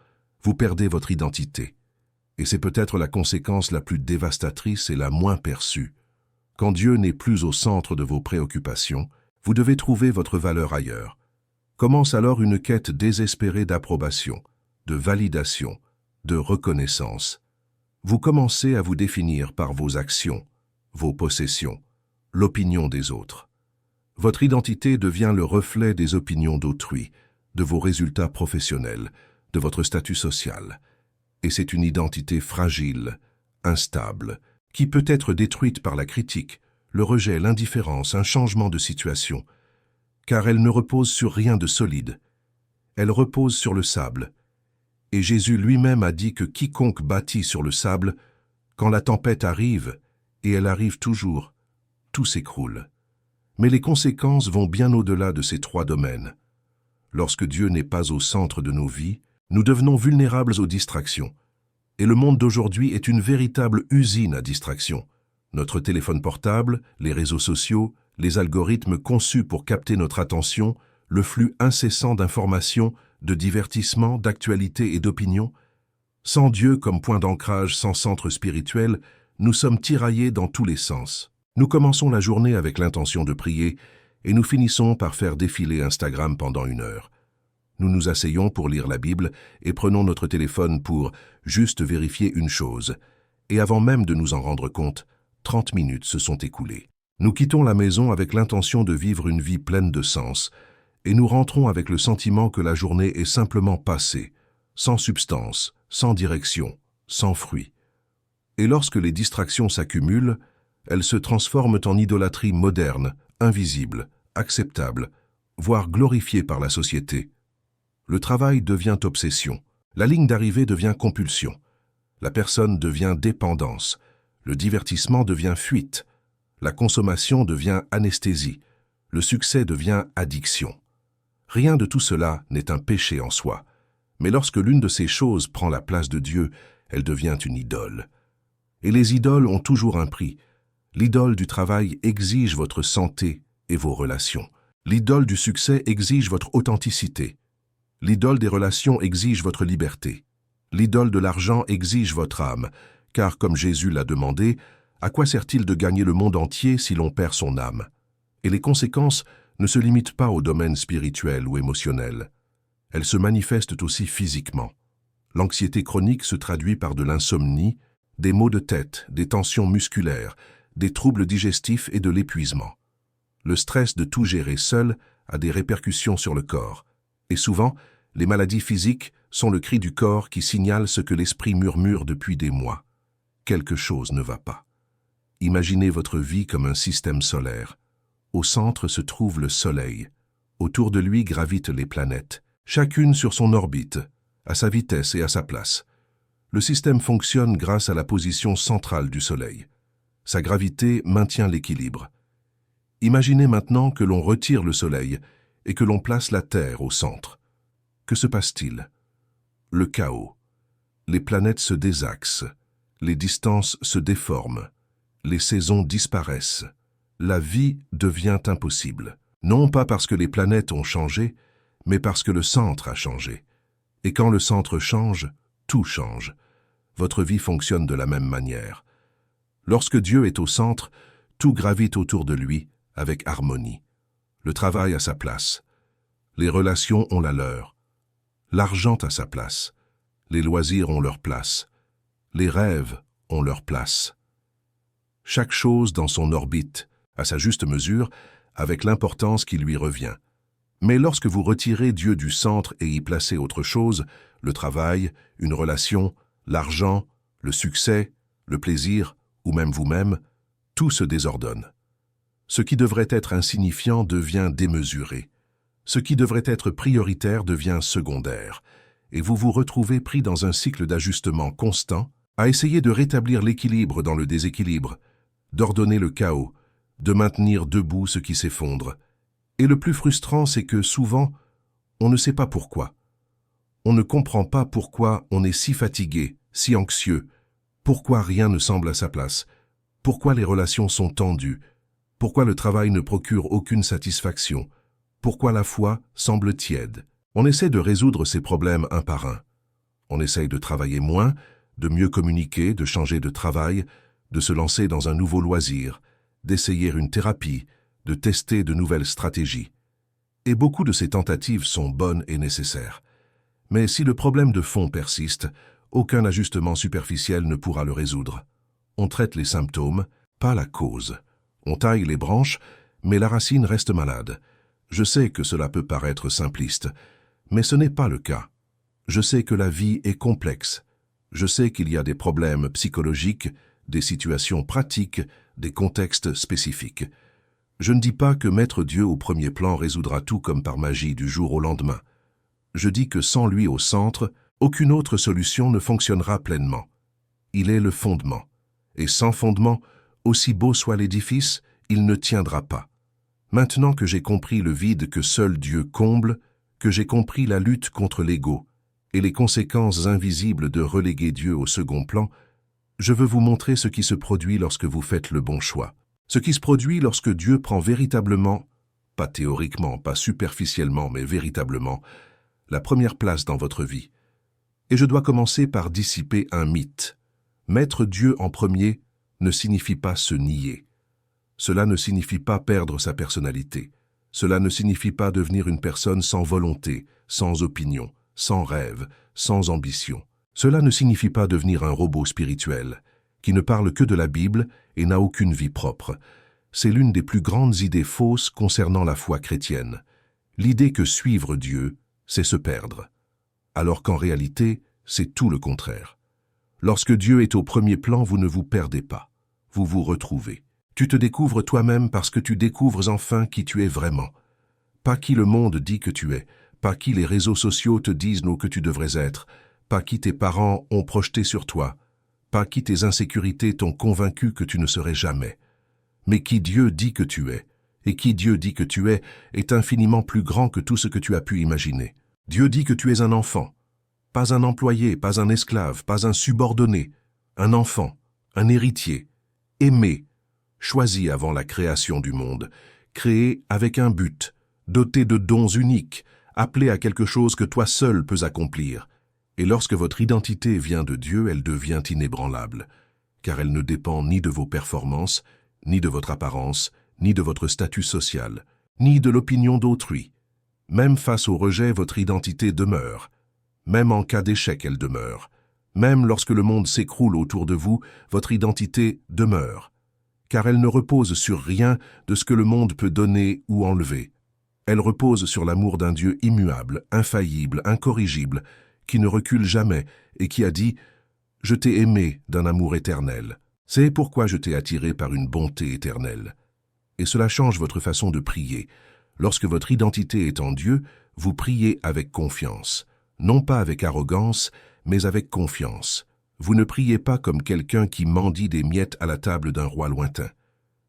vous perdez votre identité. Et c'est peut-être la conséquence la plus dévastatrice et la moins perçue. Quand Dieu n'est plus au centre de vos préoccupations, vous devez trouver votre valeur ailleurs. Commence alors une quête désespérée d'approbation, de validation, de reconnaissance. Vous commencez à vous définir par vos actions, vos possessions, l'opinion des autres. Votre identité devient le reflet des opinions d'autrui, de vos résultats professionnels, de votre statut social. Et c'est une identité fragile, instable, qui peut être détruite par la critique, le rejet, l'indifférence, un changement de situation, car elle ne repose sur rien de solide. Elle repose sur le sable. Et Jésus lui-même a dit que quiconque bâtit sur le sable, quand la tempête arrive, et elle arrive toujours, tout s'écroule. Mais les conséquences vont bien au-delà de ces trois domaines. Lorsque Dieu n'est pas au centre de nos vies, nous devenons vulnérables aux distractions. Et le monde d'aujourd'hui est une véritable usine à distractions. Notre téléphone portable, les réseaux sociaux, les algorithmes conçus pour capter notre attention, le flux incessant d'informations, de divertissements, d'actualités et d'opinions. Sans Dieu comme point d'ancrage, sans centre spirituel, nous sommes tiraillés dans tous les sens. Nous commençons la journée avec l'intention de prier et nous finissons par faire défiler Instagram pendant 1 heure. Nous nous asseyons pour lire la Bible et prenons notre téléphone pour juste vérifier une chose. Et avant même de nous en rendre compte, 30 minutes se sont écoulées. Nous quittons la maison avec l'intention de vivre une vie pleine de sens et nous rentrons avec le sentiment que la journée est simplement passée, sans substance, sans direction, sans fruit. Et lorsque les distractions s'accumulent, elles se transforment en idolâtrie moderne, invisible, acceptable, voire glorifiée par la société. Le travail devient obsession, la ligne d'arrivée devient compulsion, la personne devient dépendance, le divertissement devient fuite, la consommation devient anesthésie, le succès devient addiction. Rien de tout cela n'est un péché en soi, mais lorsque l'une de ces choses prend la place de Dieu, elle devient une idole. Et les idoles ont toujours un prix. L'idole du travail exige votre santé et vos relations. L'idole du succès exige votre authenticité. L'idole des relations exige votre liberté. L'idole de l'argent exige votre âme, car comme Jésus l'a demandé, à quoi sert-il de gagner le monde entier si l'on perd son âme? Et les conséquences ne se limitent pas au domaine spirituel ou émotionnel. Elles se manifestent aussi physiquement. L'anxiété chronique se traduit par de l'insomnie, des maux de tête, des tensions musculaires, des troubles digestifs et de l'épuisement. Le stress de tout gérer seul a des répercussions sur le corps. Et souvent, les maladies physiques sont le cri du corps qui signale ce que l'esprit murmure depuis des mois. Quelque chose ne va pas. Imaginez votre vie comme un système solaire. Au centre se trouve le Soleil. Autour de lui gravitent les planètes, chacune sur son orbite, à sa vitesse et à sa place. Le système fonctionne grâce à la position centrale du Soleil. Sa gravité maintient l'équilibre. Imaginez maintenant que l'on retire le Soleil et que l'on place la Terre au centre. Que se passe-t-il? Le chaos. Les planètes se désaxent, les distances se déforment, les saisons disparaissent. La vie devient impossible. Non pas parce que les planètes ont changé, mais parce que le centre a changé. Et quand le centre change, tout change. Votre vie fonctionne de la même manière. Lorsque Dieu est au centre, tout gravite autour de lui avec harmonie. Le travail a sa place. Les relations ont la leur. L'argent a sa place. Les loisirs ont leur place. Les rêves ont leur place. Chaque chose dans son orbite, à sa juste mesure, avec l'importance qui lui revient. Mais lorsque vous retirez Dieu du centre et y placez autre chose, le travail, une relation, l'argent, le succès, le plaisir, ou même vous-même, tout se désordonne. Ce qui devrait être insignifiant devient démesuré. Ce qui devrait être prioritaire devient secondaire. Et vous vous retrouvez pris dans un cycle d'ajustement constant, à essayer de rétablir l'équilibre dans le déséquilibre, d'ordonner le chaos, de maintenir debout ce qui s'effondre. Et le plus frustrant, c'est que souvent, on ne sait pas pourquoi. On ne comprend pas pourquoi on est si fatigué, si anxieux, pourquoi rien ne semble à sa place, pourquoi les relations sont tendues, pourquoi le travail ne procure aucune satisfaction, pourquoi la foi semble tiède. On essaie de résoudre ces problèmes un par un. On essaye de travailler moins, de mieux communiquer, de changer de travail, de se lancer dans un nouveau loisir, d'essayer une thérapie, de tester de nouvelles stratégies. Et beaucoup de ces tentatives sont bonnes et nécessaires. Mais si le problème de fond persiste, aucun ajustement superficiel ne pourra le résoudre. On traite les symptômes, pas la cause. On taille les branches, mais la racine reste malade. Je sais que cela peut paraître simpliste, mais ce n'est pas le cas. Je sais que la vie est complexe. Je sais qu'il y a des problèmes psychologiques, des situations pratiques, des contextes spécifiques. Je ne dis pas que mettre Dieu au premier plan résoudra tout comme par magie du jour au lendemain. Je dis que sans lui au centre, aucune autre solution ne fonctionnera pleinement. Il est le fondement. Et sans fondement, aussi beau soit l'édifice, il ne tiendra pas. Maintenant que j'ai compris le vide que seul Dieu comble, que j'ai compris la lutte contre l'ego et les conséquences invisibles de reléguer Dieu au second plan, je veux vous montrer ce qui se produit lorsque vous faites le bon choix. Ce qui se produit lorsque Dieu prend véritablement, pas théoriquement, pas superficiellement, mais véritablement, la première place dans votre vie. Et je dois commencer par dissiper un mythe. Mettre Dieu en premier ne signifie pas se nier. Cela ne signifie pas perdre sa personnalité. Cela ne signifie pas devenir une personne sans volonté, sans opinion, sans rêve, sans ambition. Cela ne signifie pas devenir un robot spirituel, qui ne parle que de la Bible et n'a aucune vie propre. C'est l'une des plus grandes idées fausses concernant la foi chrétienne. L'idée que suivre Dieu, c'est se perdre. Alors qu'en réalité, c'est tout le contraire. Lorsque Dieu est au premier plan, vous ne vous perdez pas. Vous vous retrouvez. Tu te découvres toi-même parce que tu découvres enfin qui tu es vraiment. Pas qui le monde dit que tu es, pas qui les réseaux sociaux te disent que tu devrais être, pas qui tes parents ont projeté sur toi, pas qui tes insécurités t'ont convaincu que tu ne serais jamais, mais qui Dieu dit que tu es. Et qui Dieu dit que tu es est infiniment plus grand que tout ce que tu as pu imaginer. Dieu dit que tu es un enfant, pas un employé, pas un esclave, pas un subordonné, un enfant, un héritier, aimé, choisi avant la création du monde, créé avec un but, doté de dons uniques, appelé à quelque chose que toi seul peux accomplir. Et lorsque votre identité vient de Dieu, elle devient inébranlable, car elle ne dépend ni de vos performances, ni de votre apparence, ni de votre statut social, ni de l'opinion d'autrui. Même face au rejet, votre identité demeure. Même en cas d'échec, elle demeure. Même lorsque le monde s'écroule autour de vous, votre identité demeure. Car elle ne repose sur rien de ce que le monde peut donner ou enlever. Elle repose sur l'amour d'un Dieu immuable, infaillible, incorrigible, qui ne recule jamais et qui a dit « Je t'ai aimé d'un amour éternel. C'est pourquoi je t'ai attiré par une bonté éternelle. » Et cela change votre façon de prier. Lorsque votre identité est en Dieu, vous priez avec confiance. Non pas avec arrogance, mais avec confiance. Vous ne priez pas comme quelqu'un qui mendie des miettes à la table d'un roi lointain.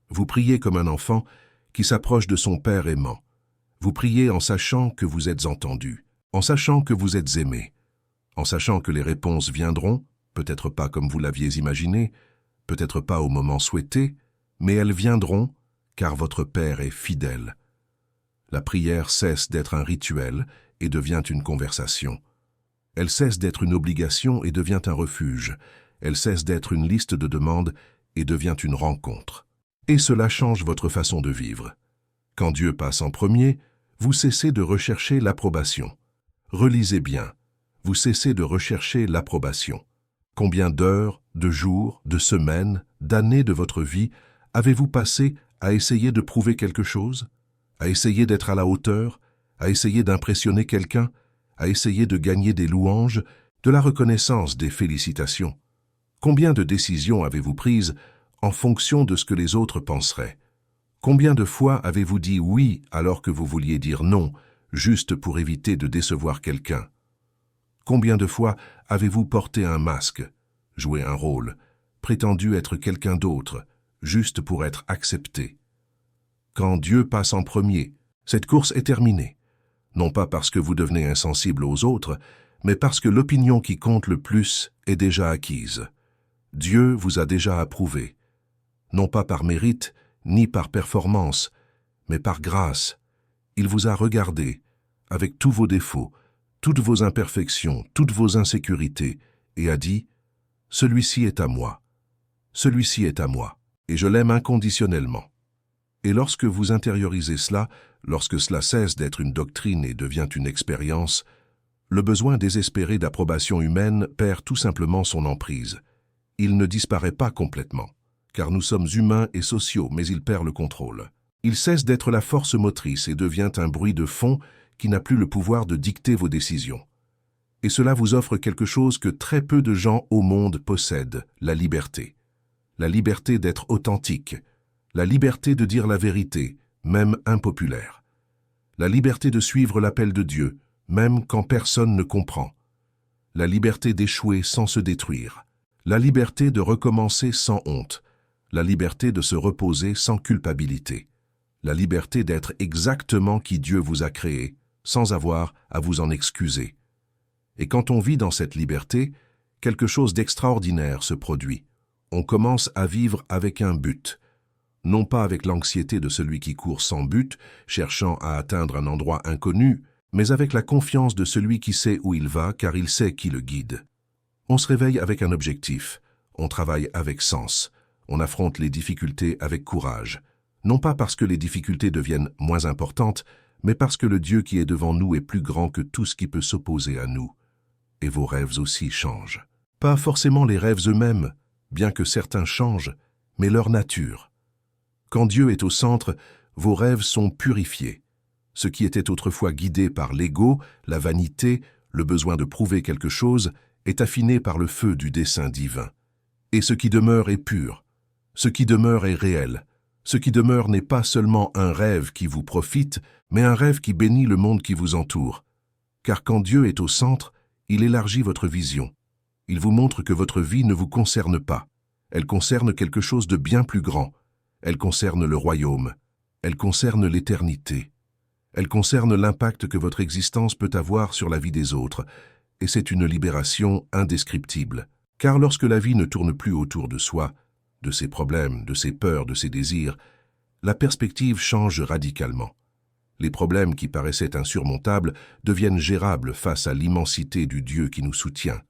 Vous priez comme un enfant qui s'approche de son Père aimant. Vous priez en sachant que vous êtes entendu, en sachant que vous êtes aimé, en sachant que les réponses viendront, peut-être pas comme vous l'aviez imaginé, peut-être pas au moment souhaité, mais elles viendront car votre Père est fidèle. La prière cesse d'être un rituel et devient une conversation. Elle cesse d'être une obligation et devient un refuge. Elle cesse d'être une liste de demandes et devient une rencontre. Et cela change votre façon de vivre. Quand Dieu passe en premier, vous cessez de rechercher l'approbation. Relisez bien, vous cessez de rechercher l'approbation. Combien d'heures, de jours, de semaines, d'années de votre vie avez-vous passé à essayer de prouver quelque chose, à essayer d'être à la hauteur, à essayer d'impressionner quelqu'un, à essayer de gagner des louanges, de la reconnaissance, des félicitations? Combien de décisions avez-vous prises en fonction de ce que les autres penseraient? Combien de fois avez-vous dit oui alors que vous vouliez dire non, juste pour éviter de décevoir quelqu'un? Combien de fois avez-vous porté un masque, joué un rôle, prétendu être quelqu'un d'autre, juste pour être accepté? Quand Dieu passe en premier, cette course est terminée. Non pas parce que vous devenez insensible aux autres, mais parce que l'opinion qui compte le plus est déjà acquise. Dieu vous a déjà approuvé, non pas par mérite, ni par performance, mais par grâce. Il vous a regardé, avec tous vos défauts, toutes vos imperfections, toutes vos insécurités, et a dit « Celui-ci est à moi. Celui-ci est à moi, et je l'aime inconditionnellement. » Et lorsque vous intériorisez cela, lorsque cela cesse d'être une doctrine et devient une expérience, le besoin désespéré d'approbation humaine perd tout simplement son emprise. Il ne disparaît pas complètement, car nous sommes humains et sociaux, mais il perd le contrôle. Il cesse d'être la force motrice et devient un bruit de fond qui n'a plus le pouvoir de dicter vos décisions. Et cela vous offre quelque chose que très peu de gens au monde possèdent, la liberté. La liberté d'être authentique, la liberté de dire la vérité, même impopulaire. La liberté de suivre l'appel de Dieu, même quand personne ne comprend. La liberté d'échouer sans se détruire. La liberté de recommencer sans honte. La liberté de se reposer sans culpabilité. la liberté d'être exactement qui Dieu vous a créé, sans avoir à vous en excuser. Et quand on vit dans cette liberté, quelque chose d'extraordinaire se produit. On commence à vivre avec un but, non pas avec l'anxiété de celui qui court sans but, cherchant à atteindre un endroit inconnu, mais avec la confiance de celui qui sait où il va, car il sait qui le guide. On se réveille avec un objectif, on travaille avec sens, on affronte les difficultés avec courage, non pas parce que les difficultés deviennent moins importantes, mais parce que le Dieu qui est devant nous est plus grand que tout ce qui peut s'opposer à nous. Et vos rêves aussi changent. Pas forcément les rêves eux-mêmes, bien que certains changent, mais leur nature. Quand Dieu est au centre, vos rêves sont purifiés. Ce qui était autrefois guidé par l'ego, la vanité, le besoin de prouver quelque chose, est affiné par le feu du dessein divin. Et ce qui demeure est pur. Ce qui demeure est réel. Ce qui demeure n'est pas seulement un rêve qui vous profite, mais un rêve qui bénit le monde qui vous entoure. Car quand Dieu est au centre, il élargit votre vision. Il vous montre que votre vie ne vous concerne pas. Elle concerne quelque chose de bien plus grand. Elle concerne le royaume. Elle concerne l'éternité. Elle concerne l'impact que votre existence peut avoir sur la vie des autres. Et c'est une libération indescriptible. Car lorsque la vie ne tourne plus autour de soi, de ses problèmes, de ses peurs, de ses désirs, la perspective change radicalement. Les problèmes qui paraissaient insurmontables deviennent gérables face à l'immensité du Dieu qui nous soutient.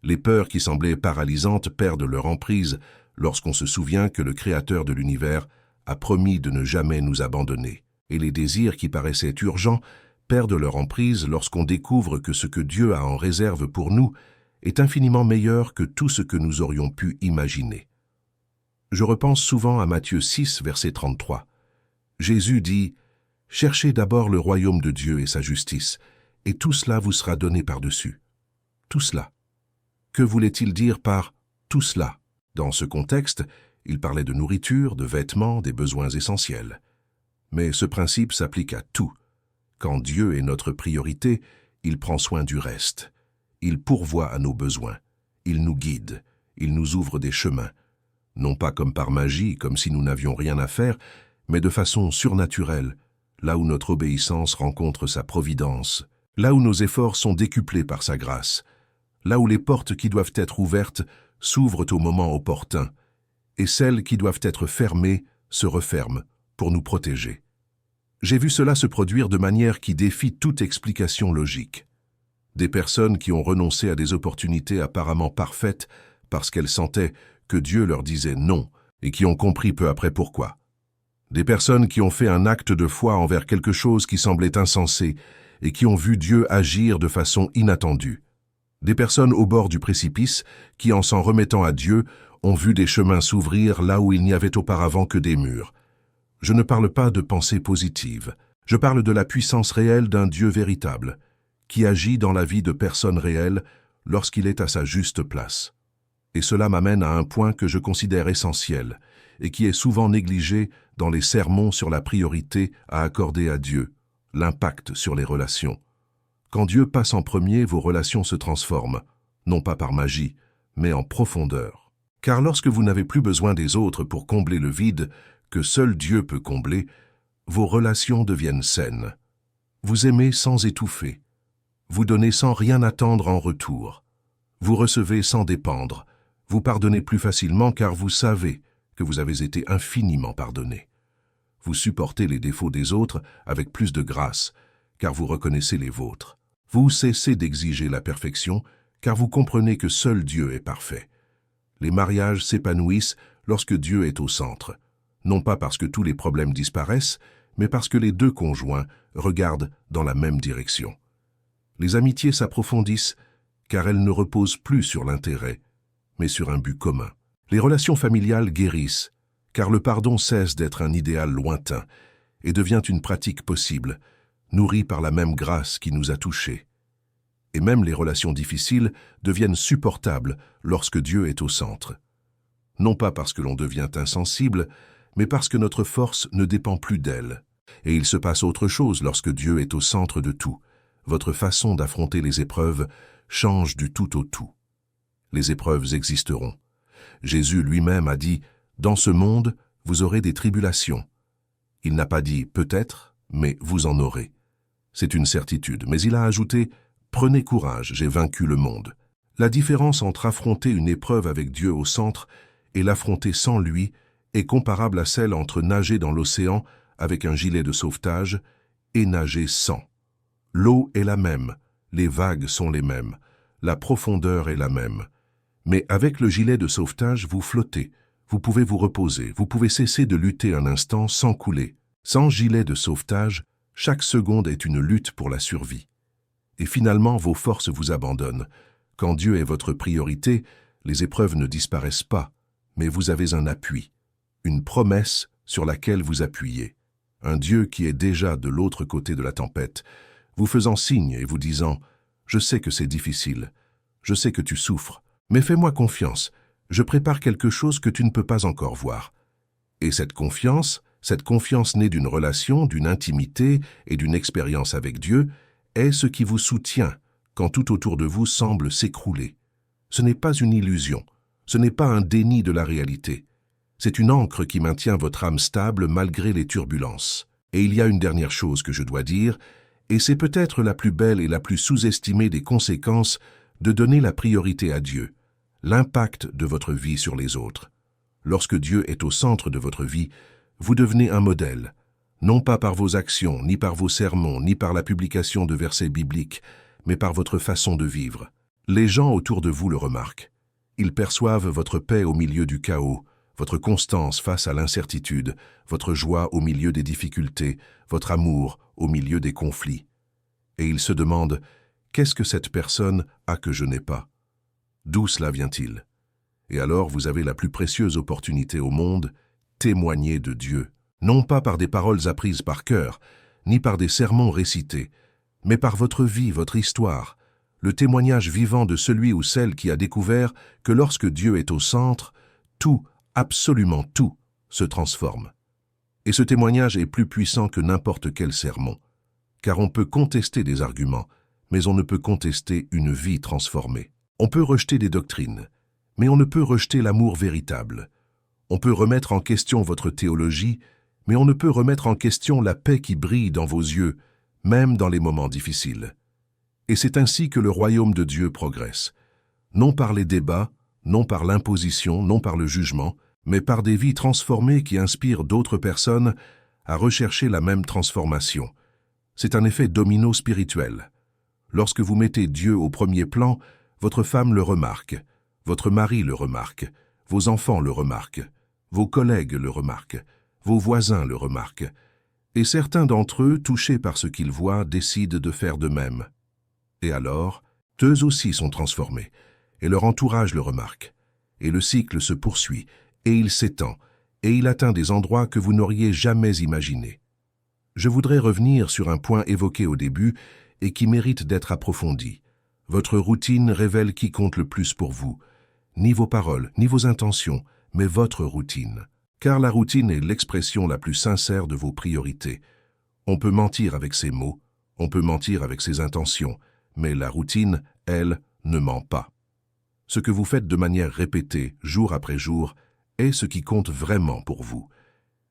Les peurs qui semblaient paralysantes perdent leur emprise lorsqu'on se souvient que le Créateur de l'univers a promis de ne jamais nous abandonner. Et les désirs qui paraissaient urgents perdent leur emprise lorsqu'on découvre que ce que Dieu a en réserve pour nous est infiniment meilleur que tout ce que nous aurions pu imaginer. Je repense souvent à Matthieu 6, verset 33. Jésus dit « Cherchez d'abord le royaume de Dieu et sa justice, et tout cela vous sera donné par-dessus. » Tout cela. Que voulait-il dire par « tout cela » ? Dans ce contexte, il parlait de nourriture, de vêtements, des besoins essentiels. Mais ce principe s'applique à tout. Quand Dieu est notre priorité, il prend soin du reste. Il pourvoit à nos besoins. Il nous guide. Il nous ouvre des chemins. Non pas comme par magie, comme si nous n'avions rien à faire, mais de façon surnaturelle, là où notre obéissance rencontre sa providence, là où nos efforts sont décuplés par sa grâce, là où les portes qui doivent être ouvertes s'ouvrent au moment opportun, et celles qui doivent être fermées se referment pour nous protéger. J'ai vu cela se produire de manière qui défie toute explication logique. Des personnes qui ont renoncé à des opportunités apparemment parfaites parce qu'elles sentaient que Dieu leur disait non et qui ont compris peu après pourquoi. Des personnes qui ont fait un acte de foi envers quelque chose qui semblait insensé et qui ont vu Dieu agir de façon inattendue. Des personnes au bord du précipice qui, en s'en remettant à Dieu, ont vu des chemins s'ouvrir là où il n'y avait auparavant que des murs. Je ne parle pas de pensée positive. Je parle de la puissance réelle d'un Dieu véritable, qui agit dans la vie de personnes réelles lorsqu'il est à sa juste place. Et cela m'amène à un point que je considère essentiel et qui est souvent négligé dans les sermons sur la priorité à accorder à Dieu, l'impact sur les relations. Quand Dieu passe en premier, vos relations se transforment, non pas par magie, mais en profondeur. Car lorsque vous n'avez plus besoin des autres pour combler le vide que seul Dieu peut combler, vos relations deviennent saines. Vous aimez sans étouffer. Vous donnez sans rien attendre en retour. Vous recevez sans dépendre. Vous pardonnez plus facilement car vous savez que vous avez été infiniment pardonné. Vous supportez les défauts des autres avec plus de grâce, car vous reconnaissez les vôtres. Vous cessez d'exiger la perfection, car vous comprenez que seul Dieu est parfait. Les mariages s'épanouissent lorsque Dieu est au centre, non pas parce que tous les problèmes disparaissent, mais parce que les deux conjoints regardent dans la même direction. Les amitiés s'approfondissent, car elles ne reposent plus sur l'intérêt, mais sur un but commun. Les relations familiales guérissent, car le pardon cesse d'être un idéal lointain et devient une pratique possible, nourrie par la même grâce qui nous a touchés. Et même les relations difficiles deviennent supportables lorsque Dieu est au centre. Non pas parce que l'on devient insensible, mais parce que notre force ne dépend plus d'elle. Et il se passe autre chose lorsque Dieu est au centre de tout. Votre façon d'affronter les épreuves change du tout au tout. Les épreuves existeront. Jésus lui-même a dit « Dans ce monde, vous aurez des tribulations ». Il n'a pas dit « peut-être », mais « vous en aurez ». C'est une certitude, mais il a ajouté « prenez courage, j'ai vaincu le monde ». La différence entre affronter une épreuve avec Dieu au centre et l'affronter sans lui est comparable à celle entre nager dans l'océan avec un gilet de sauvetage et nager sans. L'eau est la même, les vagues sont les mêmes, la profondeur est la même. Mais avec le gilet de sauvetage, vous flottez, vous pouvez vous reposer, vous pouvez cesser de lutter un instant sans couler. Sans gilet de sauvetage, chaque seconde est une lutte pour la survie. Et finalement, vos forces vous abandonnent. Quand Dieu est votre priorité, les épreuves ne disparaissent pas, mais vous avez un appui, une promesse sur laquelle vous appuyez. Un Dieu qui est déjà de l'autre côté de la tempête, vous faisant signe et vous disant « Je sais que c'est difficile, je sais que tu souffres, mais fais-moi confiance, je prépare quelque chose que tu ne peux pas encore voir. » Et cette confiance née d'une relation, d'une intimité et d'une expérience avec Dieu, est ce qui vous soutient quand tout autour de vous semble s'écrouler. Ce n'est pas une illusion, ce n'est pas un déni de la réalité. C'est une ancre qui maintient votre âme stable malgré les turbulences. Et il y a une dernière chose que je dois dire, et c'est peut-être la plus belle et la plus sous-estimée des conséquences de donner la priorité à Dieu, l'impact de votre vie sur les autres. Lorsque Dieu est au centre de votre vie, vous devenez un modèle, non pas par vos actions, ni par vos sermons, ni par la publication de versets bibliques, mais par votre façon de vivre. Les gens autour de vous le remarquent. Ils perçoivent votre paix au milieu du chaos, votre constance face à l'incertitude, votre joie au milieu des difficultés, votre amour au milieu des conflits. Et ils se demandent « Qu'est-ce que cette personne a que je n'ai pas? D'où cela vient-il » Et alors vous avez la plus précieuse opportunité au monde, témoigner de Dieu, non pas par des paroles apprises par cœur, ni par des sermons récités, mais par votre vie, votre histoire, le témoignage vivant de celui ou celle qui a découvert que lorsque Dieu est au centre, tout, absolument tout, se transforme. Et ce témoignage est plus puissant que n'importe quel sermon, car on peut contester des arguments, mais on ne peut contester une vie transformée. On peut rejeter des doctrines, mais on ne peut rejeter l'amour véritable. On peut remettre en question votre théologie, mais on ne peut remettre en question la paix qui brille dans vos yeux, même dans les moments difficiles. Et c'est ainsi que le royaume de Dieu progresse, non par les débats, non par l'imposition, non par le jugement, mais par des vies transformées qui inspirent d'autres personnes à rechercher la même transformation. C'est un effet domino spirituel. Lorsque vous mettez Dieu au premier plan, votre femme le remarque, votre mari le remarque, vos enfants le remarquent, vos collègues le remarquent, vos voisins le remarquent, et certains d'entre eux, touchés par ce qu'ils voient, décident de faire de même. Et alors, eux aussi sont transformés, et leur entourage le remarque, et le cycle se poursuit, et il s'étend, et il atteint des endroits que vous n'auriez jamais imaginés. Je voudrais revenir sur un point évoqué au début et qui mérite d'être approfondi. Votre routine révèle qui compte le plus pour vous, ni vos paroles, ni vos intentions, mais votre routine. Car la routine est l'expression la plus sincère de vos priorités. On peut mentir avec ses mots, on peut mentir avec ses intentions, mais la routine, elle, ne ment pas. Ce que vous faites de manière répétée, jour après jour, est ce qui compte vraiment pour vous.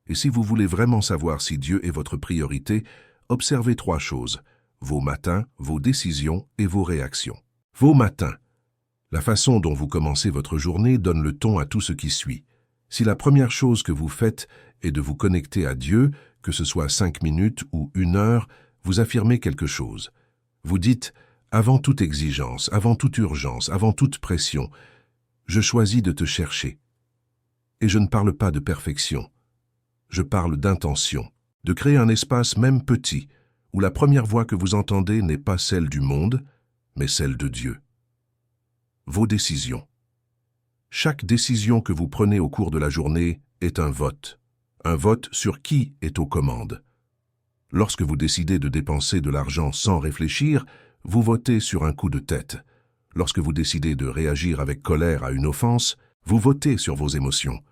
Et si vous voulez vraiment savoir si Dieu est votre priorité, observez 3 choses: vos matins, vos décisions et vos réactions. Vos matins. La façon dont vous commencez votre journée donne le ton à tout ce qui suit. Si la première chose que vous faites est de vous connecter à Dieu, que ce soit 5 minutes ou 1 heure, vous affirmez quelque chose. Vous dites « Avant toute exigence, avant toute urgence, avant toute pression, je choisis de te chercher. » Et je ne parle pas de perfection. Je parle d'intention, de créer un espace même petit, où la première voix que vous entendez n'est pas celle du monde, mais celle de Dieu. Vos décisions. Chaque décision que vous prenez au cours de la journée est un vote sur qui est aux commandes. Lorsque vous décidez de dépenser de l'argent sans réfléchir, vous votez sur un coup de tête. Lorsque vous décidez de réagir avec colère à une offense, vous votez sur vos émotions.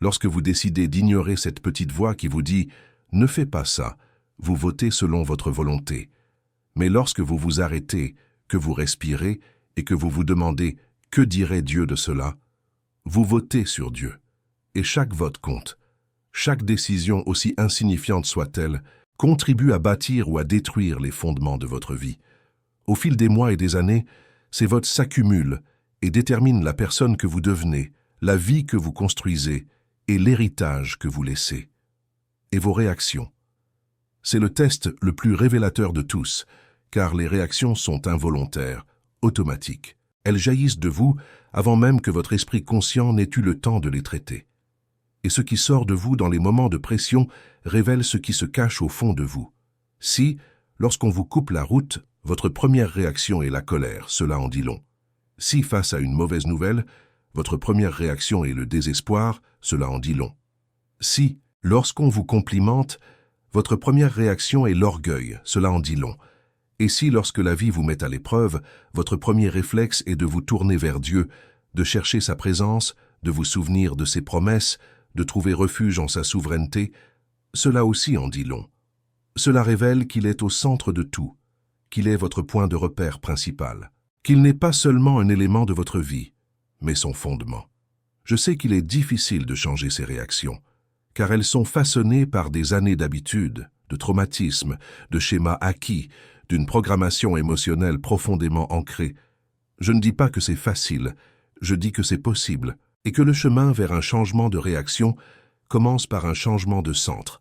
Lorsque vous décidez d'ignorer cette petite voix qui vous dit « Ne fais pas ça », vous votez selon votre volonté. Mais lorsque vous vous arrêtez, que vous respirez et que vous vous demandez « Que dirait Dieu de cela ?», vous votez sur Dieu. Et chaque vote compte. Chaque décision, aussi insignifiante soit-elle, contribue à bâtir ou à détruire les fondements de votre vie. Au fil des mois et des années, ces votes s'accumulent et déterminent la personne que vous devenez, la vie que vous construisez et l'héritage que vous laissez. Et vos réactions. C'est le test le plus révélateur de tous, car les réactions sont involontaires, automatiques. Elles jaillissent de vous avant même que votre esprit conscient n'ait eu le temps de les traiter. Et ce qui sort de vous dans les moments de pression révèle ce qui se cache au fond de vous. Si, lorsqu'on vous coupe la route, votre première réaction est la colère, cela en dit long. Si, face à une mauvaise nouvelle, votre première réaction est le désespoir, cela en dit long. Si, lorsqu'on vous complimente, votre première réaction est l'orgueil, cela en dit long. Et si, lorsque la vie vous met à l'épreuve, votre premier réflexe est de vous tourner vers Dieu, de chercher sa présence, de vous souvenir de ses promesses, de trouver refuge en sa souveraineté, cela aussi en dit long. Cela révèle qu'il est au centre de tout, qu'il est votre point de repère principal, qu'il n'est pas seulement un élément de votre vie, mais son fondement. Je sais qu'il est difficile de changer ces réactions, car elles sont façonnées par des années d'habitude, de traumatisme, de schémas acquis, d'une programmation émotionnelle profondément ancrée. Je ne dis pas que c'est facile, je dis que c'est possible, et que le chemin vers un changement de réaction commence par un changement de centre.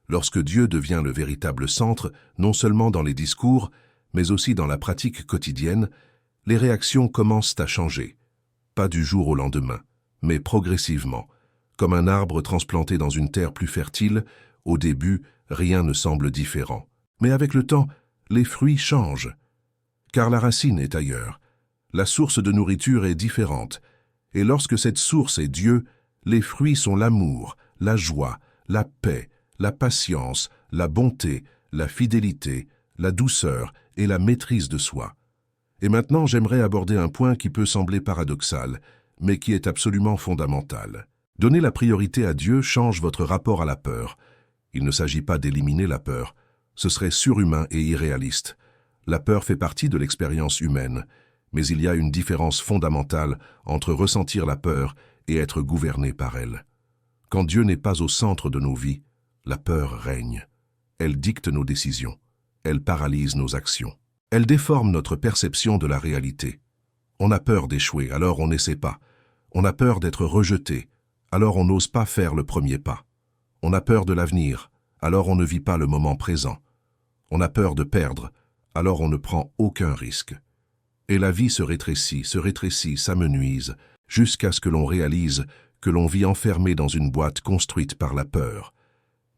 Lorsque Dieu devient le véritable centre, non seulement dans les discours, mais aussi dans la pratique quotidienne, les réactions commencent à changer. Pas du jour au lendemain, mais progressivement. Comme un arbre transplanté dans une terre plus fertile, au début, rien ne semble différent. Mais avec le temps, les fruits changent. Car la racine est ailleurs. La source de nourriture est différente. Et lorsque cette source est Dieu, les fruits sont l'amour, la joie, la paix, la patience, la bonté, la fidélité, la douceur et la maîtrise de soi. Et maintenant, j'aimerais aborder un point qui peut sembler paradoxal, mais qui est absolument fondamental. Donner la priorité à Dieu change votre rapport à la peur. Il ne s'agit pas d'éliminer la peur. Ce serait surhumain et irréaliste. La peur fait partie de l'expérience humaine, mais il y a une différence fondamentale entre ressentir la peur et être gouverné par elle. Quand Dieu n'est pas au centre de nos vies, la peur règne. Elle dicte nos décisions. Elle paralyse nos actions. Elle déforme notre perception de la réalité. On a peur d'échouer, alors on n'essaie pas. On a peur d'être rejeté, alors on n'ose pas faire le premier pas. On a peur de l'avenir, alors on ne vit pas le moment présent. On a peur de perdre, alors on ne prend aucun risque. Et la vie se rétrécit, s'amenuise, jusqu'à ce que l'on réalise que l'on vit enfermé dans une boîte construite par la peur.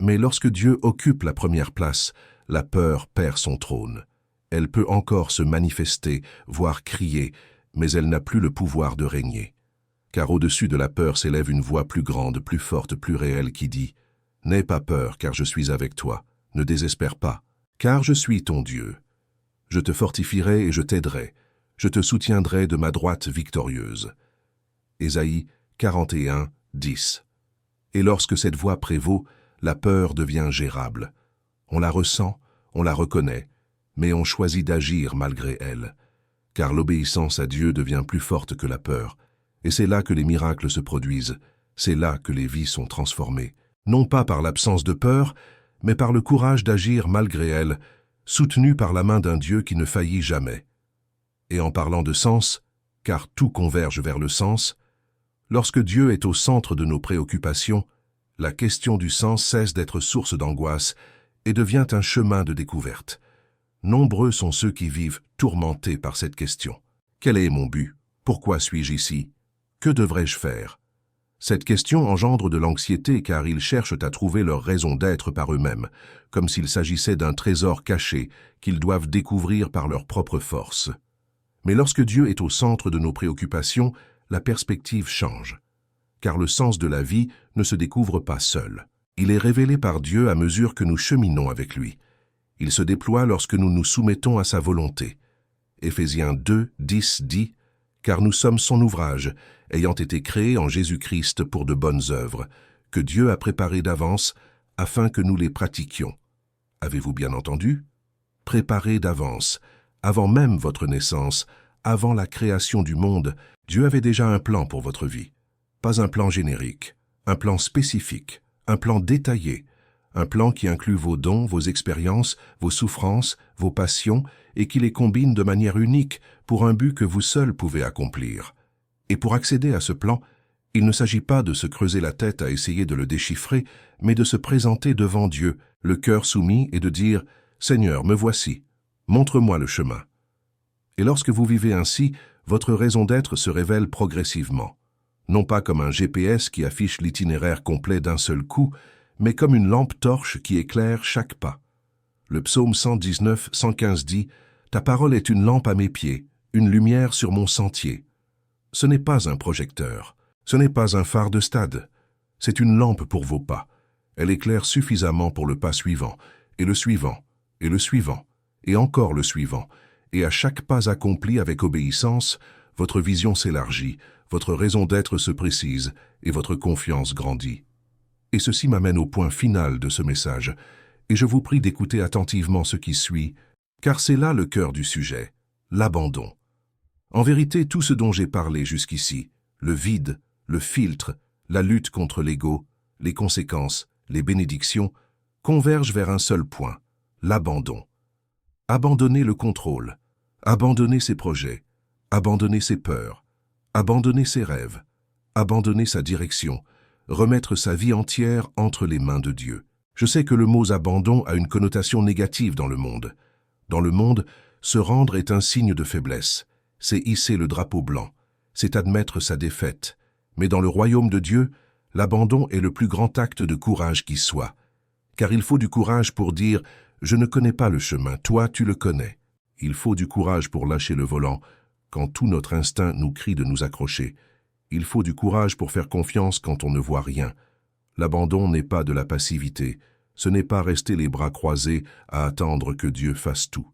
Mais lorsque Dieu occupe la première place, la peur perd son trône. Elle peut encore se manifester, voire crier, mais elle n'a plus le pouvoir de régner. Car au-dessus de la peur s'élève une voix plus grande, plus forte, plus réelle qui dit « N'aie pas peur, car je suis avec toi. Ne désespère pas, car je suis ton Dieu. Je te fortifierai et je t'aiderai. Je te soutiendrai de ma droite victorieuse. » Ésaïe 41, 10. Et lorsque cette voix prévaut, la peur devient gérable. On la ressent, on la reconnaît, mais on choisit d'agir malgré elle. Car l'obéissance à Dieu devient plus forte que la peur. Et c'est là que les miracles se produisent, c'est là que les vies sont transformées. Non pas par l'absence de peur, mais par le courage d'agir malgré elle, soutenu par la main d'un Dieu qui ne faillit jamais. Et en parlant de sens, car tout converge vers le sens, lorsque Dieu est au centre de nos préoccupations, la question du sens cesse d'être source d'angoisse et devient un chemin de découverte. Nombreux sont ceux qui vivent tourmentés par cette question. Quel est mon but? Pourquoi suis-je ici? Que devrais-je faire? Cette question engendre de l'anxiété car ils cherchent à trouver leur raison d'être par eux-mêmes, comme s'il s'agissait d'un trésor caché qu'ils doivent découvrir par leur propre force. Mais lorsque Dieu est au centre de nos préoccupations, la perspective change. Car le sens de la vie ne se découvre pas seul. Il est révélé par Dieu à mesure que nous cheminons avec lui. Il se déploie lorsque nous nous soumettons à sa volonté. Éphésiens 2, 10 dit « Car nous sommes son ouvrage, ayant été créés en Jésus-Christ pour de bonnes œuvres, que Dieu a préparées d'avance afin que nous les pratiquions. » Avez-vous bien entendu? Préparées d'avance, avant même votre naissance, avant la création du monde, Dieu avait déjà un plan pour votre vie. Pas un plan générique, un plan spécifique, un plan détaillé, un plan qui inclut vos dons, vos expériences, vos souffrances, vos passions, et qui les combine de manière unique pour un but que vous seul pouvez accomplir. Et pour accéder à ce plan, il ne s'agit pas de se creuser la tête à essayer de le déchiffrer, mais de se présenter devant Dieu, le cœur soumis, et de dire « Seigneur, me voici, montre-moi le chemin ». Et lorsque vous vivez ainsi, votre raison d'être se révèle progressivement. Non pas comme un GPS qui affiche l'itinéraire complet d'un seul coup, mais comme une lampe torche qui éclaire chaque pas. Le psaume 119, 115 dit « Ta parole est une lampe à mes pieds, une lumière sur mon sentier ». Ce n'est pas un projecteur, ce n'est pas un phare de stade, c'est une lampe pour vos pas. Elle éclaire suffisamment pour le pas suivant, et le suivant, et le suivant, et encore le suivant, et à chaque pas accompli avec obéissance, votre vision s'élargit, votre raison d'être se précise, et votre confiance grandit. Et ceci m'amène au point final de ce message, et je vous prie d'écouter attentivement ce qui suit, car c'est là le cœur du sujet, l'abandon. En vérité, tout ce dont j'ai parlé jusqu'ici, le vide, le filtre, la lutte contre l'ego, les conséquences, les bénédictions, convergent vers un seul point, l'abandon. Abandonner le contrôle, abandonner ses projets, abandonner ses peurs, abandonner ses rêves, abandonner sa direction, remettre sa vie entière entre les mains de Dieu. Je sais que le mot « abandon » a une connotation négative dans le monde. Dans le monde, se rendre est un signe de faiblesse. C'est hisser le drapeau blanc. C'est admettre sa défaite. Mais dans le royaume de Dieu, l'abandon est le plus grand acte de courage qui soit. Car il faut du courage pour dire « Je ne connais pas le chemin, toi tu le connais ». Il faut du courage pour lâcher le volant, quand tout notre instinct nous crie de nous accrocher. Il faut du courage pour faire confiance quand on ne voit rien. L'abandon n'est pas de la passivité. Ce n'est pas rester les bras croisés à attendre que Dieu fasse tout.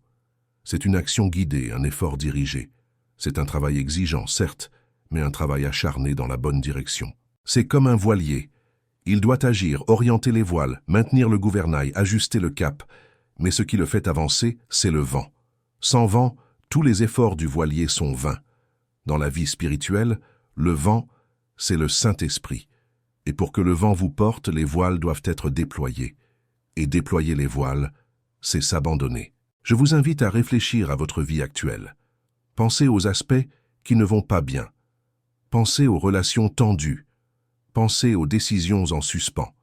C'est une action guidée, un effort dirigé. C'est un travail exigeant, certes, mais un travail acharné dans la bonne direction. C'est comme un voilier. Il doit agir, orienter les voiles, maintenir le gouvernail, ajuster le cap. Mais ce qui le fait avancer, c'est le vent. Sans vent, tous les efforts du voilier sont vains. Dans la vie spirituelle, le vent, c'est le Saint-Esprit. Et pour que le vent vous porte, les voiles doivent être déployées. Et déployer les voiles, c'est s'abandonner. Je vous invite à réfléchir à votre vie actuelle. Pensez aux aspects qui ne vont pas bien. Pensez aux relations tendues. Pensez aux décisions en suspens.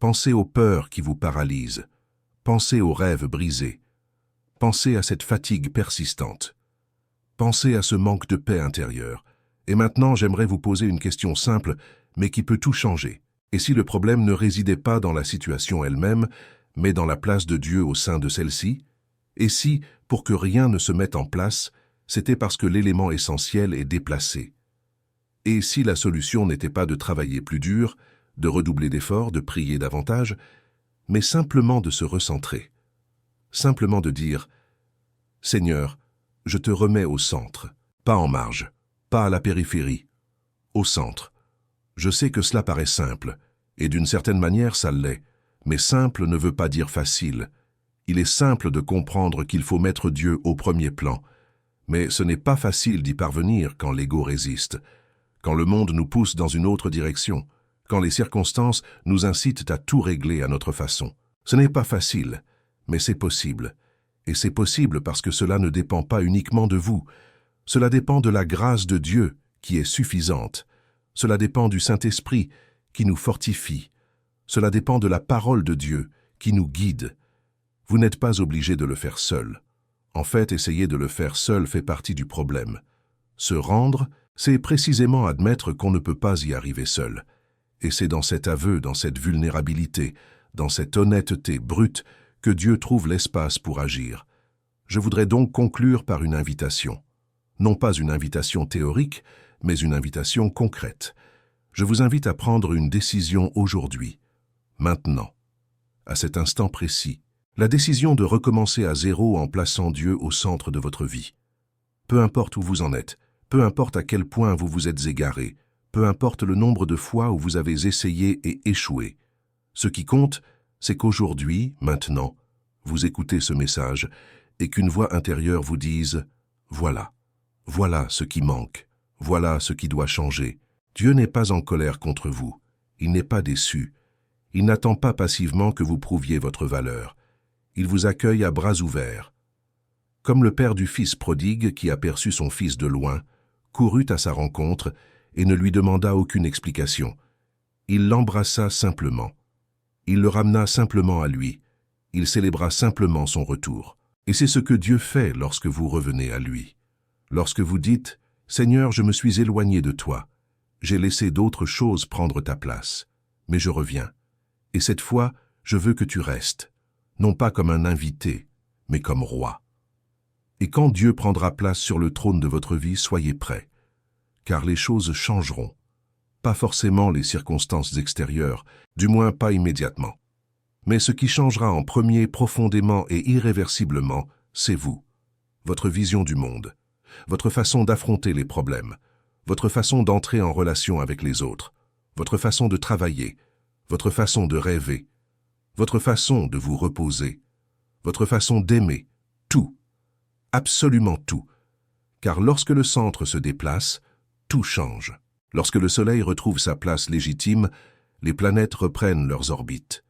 Pensez aux peurs qui vous paralysent. Pensez aux rêves brisés. Pensez à cette fatigue persistante. Pensez à ce manque de paix intérieure. Et maintenant, j'aimerais vous poser une question simple, mais qui peut tout changer. Et si le problème ne résidait pas dans la situation elle-même, mais dans la place de Dieu au sein de celle-ci? Et si, pour que rien ne se mette en place, c'était parce que l'élément essentiel est déplacé? Et si la solution n'était pas de travailler plus dur, de redoubler d'efforts, de prier davantage, mais simplement de se recentrer? Simplement de dire « Seigneur, je te remets au centre, pas en marge, pas à la périphérie, au centre. Je sais que cela paraît simple, et d'une certaine manière ça l'est, mais simple ne veut pas dire facile. Il est simple de comprendre qu'il faut mettre Dieu au premier plan, mais ce n'est pas facile d'y parvenir quand l'ego résiste, quand le monde nous pousse dans une autre direction, quand les circonstances nous incitent à tout régler à notre façon. Ce n'est pas facile, mais c'est possible. Et c'est possible parce que cela ne dépend pas uniquement de vous. Cela dépend de la grâce de Dieu qui est suffisante. Cela dépend du Saint-Esprit qui nous fortifie. Cela dépend de la parole de Dieu qui nous guide. Vous n'êtes pas obligé de le faire seul. En fait, essayer de le faire seul fait partie du problème. Se rendre, c'est précisément admettre qu'on ne peut pas y arriver seul. Et c'est dans cet aveu, dans cette vulnérabilité, dans cette honnêteté brute que Dieu trouve l'espace pour agir. Je voudrais donc conclure par une invitation. Non pas une invitation théorique, mais une invitation concrète. Je vous invite à prendre une décision aujourd'hui, maintenant, à cet instant précis. La décision de recommencer à zéro en plaçant Dieu au centre de votre vie. Peu importe où vous en êtes, peu importe à quel point vous vous êtes égaré, peu importe le nombre de fois où vous avez essayé et échoué. Ce qui compte, c'est qu'aujourd'hui, maintenant, vous écoutez ce message et qu'une voix intérieure vous dise « Voilà, voilà ce qui manque, voilà ce qui doit changer. » Dieu n'est pas en colère contre vous, il n'est pas déçu. Il n'attend pas passivement que vous prouviez votre valeur. Il vous accueille à bras ouverts. Comme le père du fils prodigue qui aperçut son fils de loin, courut à sa rencontre et ne lui demanda aucune explication. Il l'embrassa simplement. Il le ramena simplement à lui. Il célébra simplement son retour. Et c'est ce que Dieu fait lorsque vous revenez à lui. Lorsque vous dites « Seigneur, je me suis éloigné de toi. J'ai laissé d'autres choses prendre ta place. Mais je reviens. Et cette fois, je veux que tu restes, non pas comme un invité, mais comme roi. » Et quand Dieu prendra place sur le trône de votre vie, soyez prêts, car les choses changeront. Pas forcément les circonstances extérieures, du moins pas immédiatement. Mais ce qui changera en premier profondément et irréversiblement, c'est vous, votre vision du monde, votre façon d'affronter les problèmes, votre façon d'entrer en relation avec les autres, votre façon de travailler, votre façon de rêver, votre façon de vous reposer, votre façon d'aimer, tout, absolument tout. Car lorsque le centre se déplace, tout change. Lorsque le Soleil retrouve sa place légitime, les planètes reprennent leurs orbites.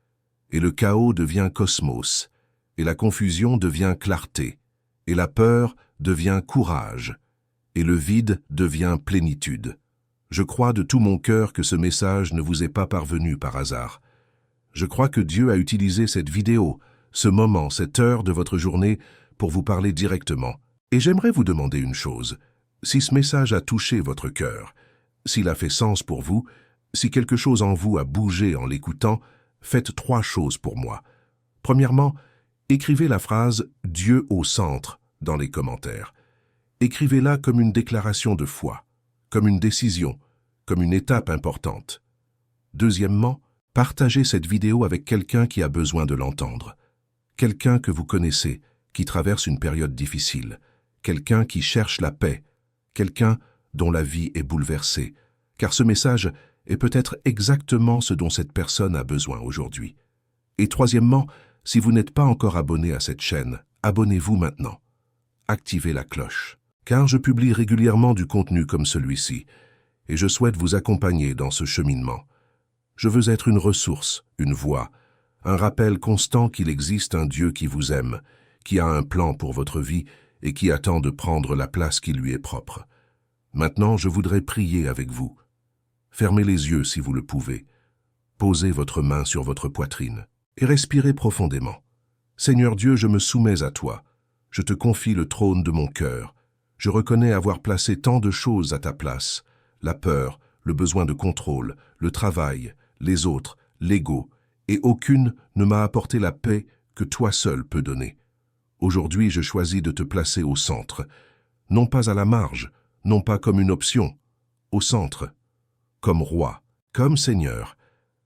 Et le chaos devient cosmos, et la confusion devient clarté, et la peur devient courage, et le vide devient plénitude. Je crois de tout mon cœur que ce message ne vous est pas parvenu par hasard. Je crois que Dieu a utilisé cette vidéo, ce moment, cette heure de votre journée pour vous parler directement. Et j'aimerais vous demander une chose. Si ce message a touché votre cœur, s'il a fait sens pour vous, si quelque chose en vous a bougé en l'écoutant, faites 3 choses pour moi. Premièrement, écrivez la phrase « Dieu au centre » dans les commentaires. Écrivez-la comme une déclaration de foi, comme une décision, comme une étape importante. Deuxièmement, partagez cette vidéo avec quelqu'un qui a besoin de l'entendre. Quelqu'un que vous connaissez, qui traverse une période difficile. Quelqu'un qui cherche la paix. Quelqu'un dont la vie est bouleversée. Car ce message est peut-être exactement ce dont cette personne a besoin aujourd'hui. Et troisièmement, si vous n'êtes pas encore abonné à cette chaîne, abonnez-vous maintenant. Activez la cloche, car je publie régulièrement du contenu comme celui-ci, et je souhaite vous accompagner dans ce cheminement. Je veux être une ressource, une voix, un rappel constant qu'il existe un Dieu qui vous aime, qui a un plan pour votre vie et qui attend de prendre la place qui lui est propre. Maintenant, je voudrais prier avec vous. Fermez les yeux si vous le pouvez. Posez votre main sur votre poitrine et respirez profondément. Seigneur Dieu, je me soumets à toi. Je te confie le trône de mon cœur. Je reconnais avoir placé tant de choses à ta place. La peur, le besoin de contrôle, le travail, les autres, l'ego, et aucune ne m'a apporté la paix que toi seul peux donner. Aujourd'hui, je choisis de te placer au centre, non pas à la marge, non pas comme une option, au centre, comme roi, comme Seigneur,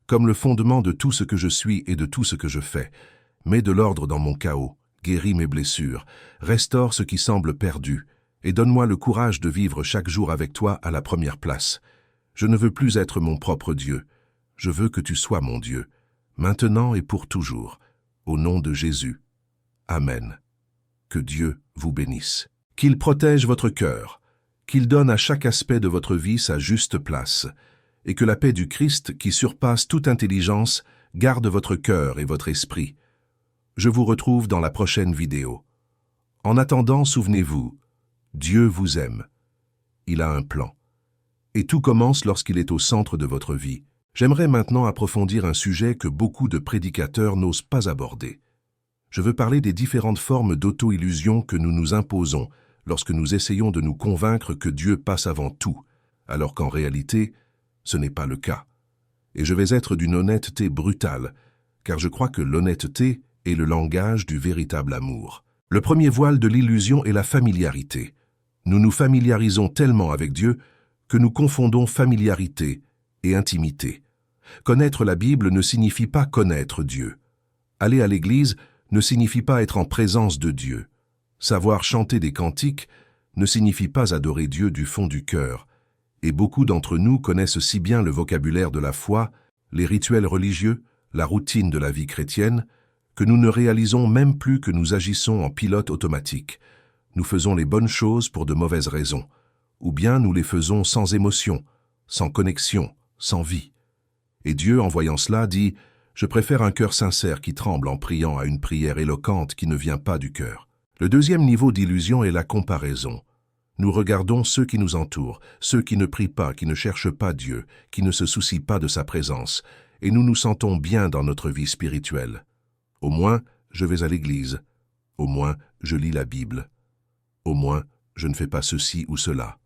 comme le fondement de tout ce que je suis et de tout ce que je fais. Mets de l'ordre dans mon chaos, guéris mes blessures, restaure ce qui semble perdu, et donne-moi le courage de vivre chaque jour avec toi à la première place. Je ne veux plus être mon propre Dieu, je veux que tu sois mon Dieu, maintenant et pour toujours, au nom de Jésus. Amen. Que Dieu vous bénisse. Qu'il protège votre cœur, qu'il donne à chaque aspect de votre vie sa juste place, et que la paix du Christ, qui surpasse toute intelligence, garde votre cœur et votre esprit. Je vous retrouve dans la prochaine vidéo. En attendant, souvenez-vous, Dieu vous aime. Il a un plan. Et tout commence lorsqu'il est au centre de votre vie. J'aimerais maintenant approfondir un sujet que beaucoup de prédicateurs n'osent pas aborder. Je veux parler des différentes formes d'auto-illusion que nous nous imposons lorsque nous essayons de nous convaincre que Dieu passe avant tout, alors qu'en réalité, ce n'est pas le cas. Et je vais être d'une honnêteté brutale, car je crois que l'honnêteté est le langage du véritable amour. Le premier voile de l'illusion est la familiarité. Nous nous familiarisons tellement avec Dieu que nous confondons familiarité et intimité. Connaître la Bible ne signifie pas connaître Dieu. Aller à l'église ne signifie pas être en présence de Dieu. Savoir chanter des cantiques ne signifie pas adorer Dieu du fond du cœur. Et beaucoup d'entre nous connaissent si bien le vocabulaire de la foi, les rituels religieux, la routine de la vie chrétienne, que nous ne réalisons même plus que nous agissons en pilote automatique. Nous faisons les bonnes choses pour de mauvaises raisons, ou bien nous les faisons sans émotion, sans connexion, sans vie. Et Dieu, en voyant cela, dit « Je préfère un cœur sincère qui tremble en priant à une prière éloquente qui ne vient pas du cœur. Le deuxième niveau d'illusion est la comparaison. Nous regardons ceux qui nous entourent, ceux qui ne prient pas, qui ne cherchent pas Dieu, qui ne se soucient pas de sa présence, et nous nous sentons bien dans notre vie spirituelle. Au moins, je vais à l'église. Au moins, je lis la Bible. Au moins, je ne fais pas ceci ou cela.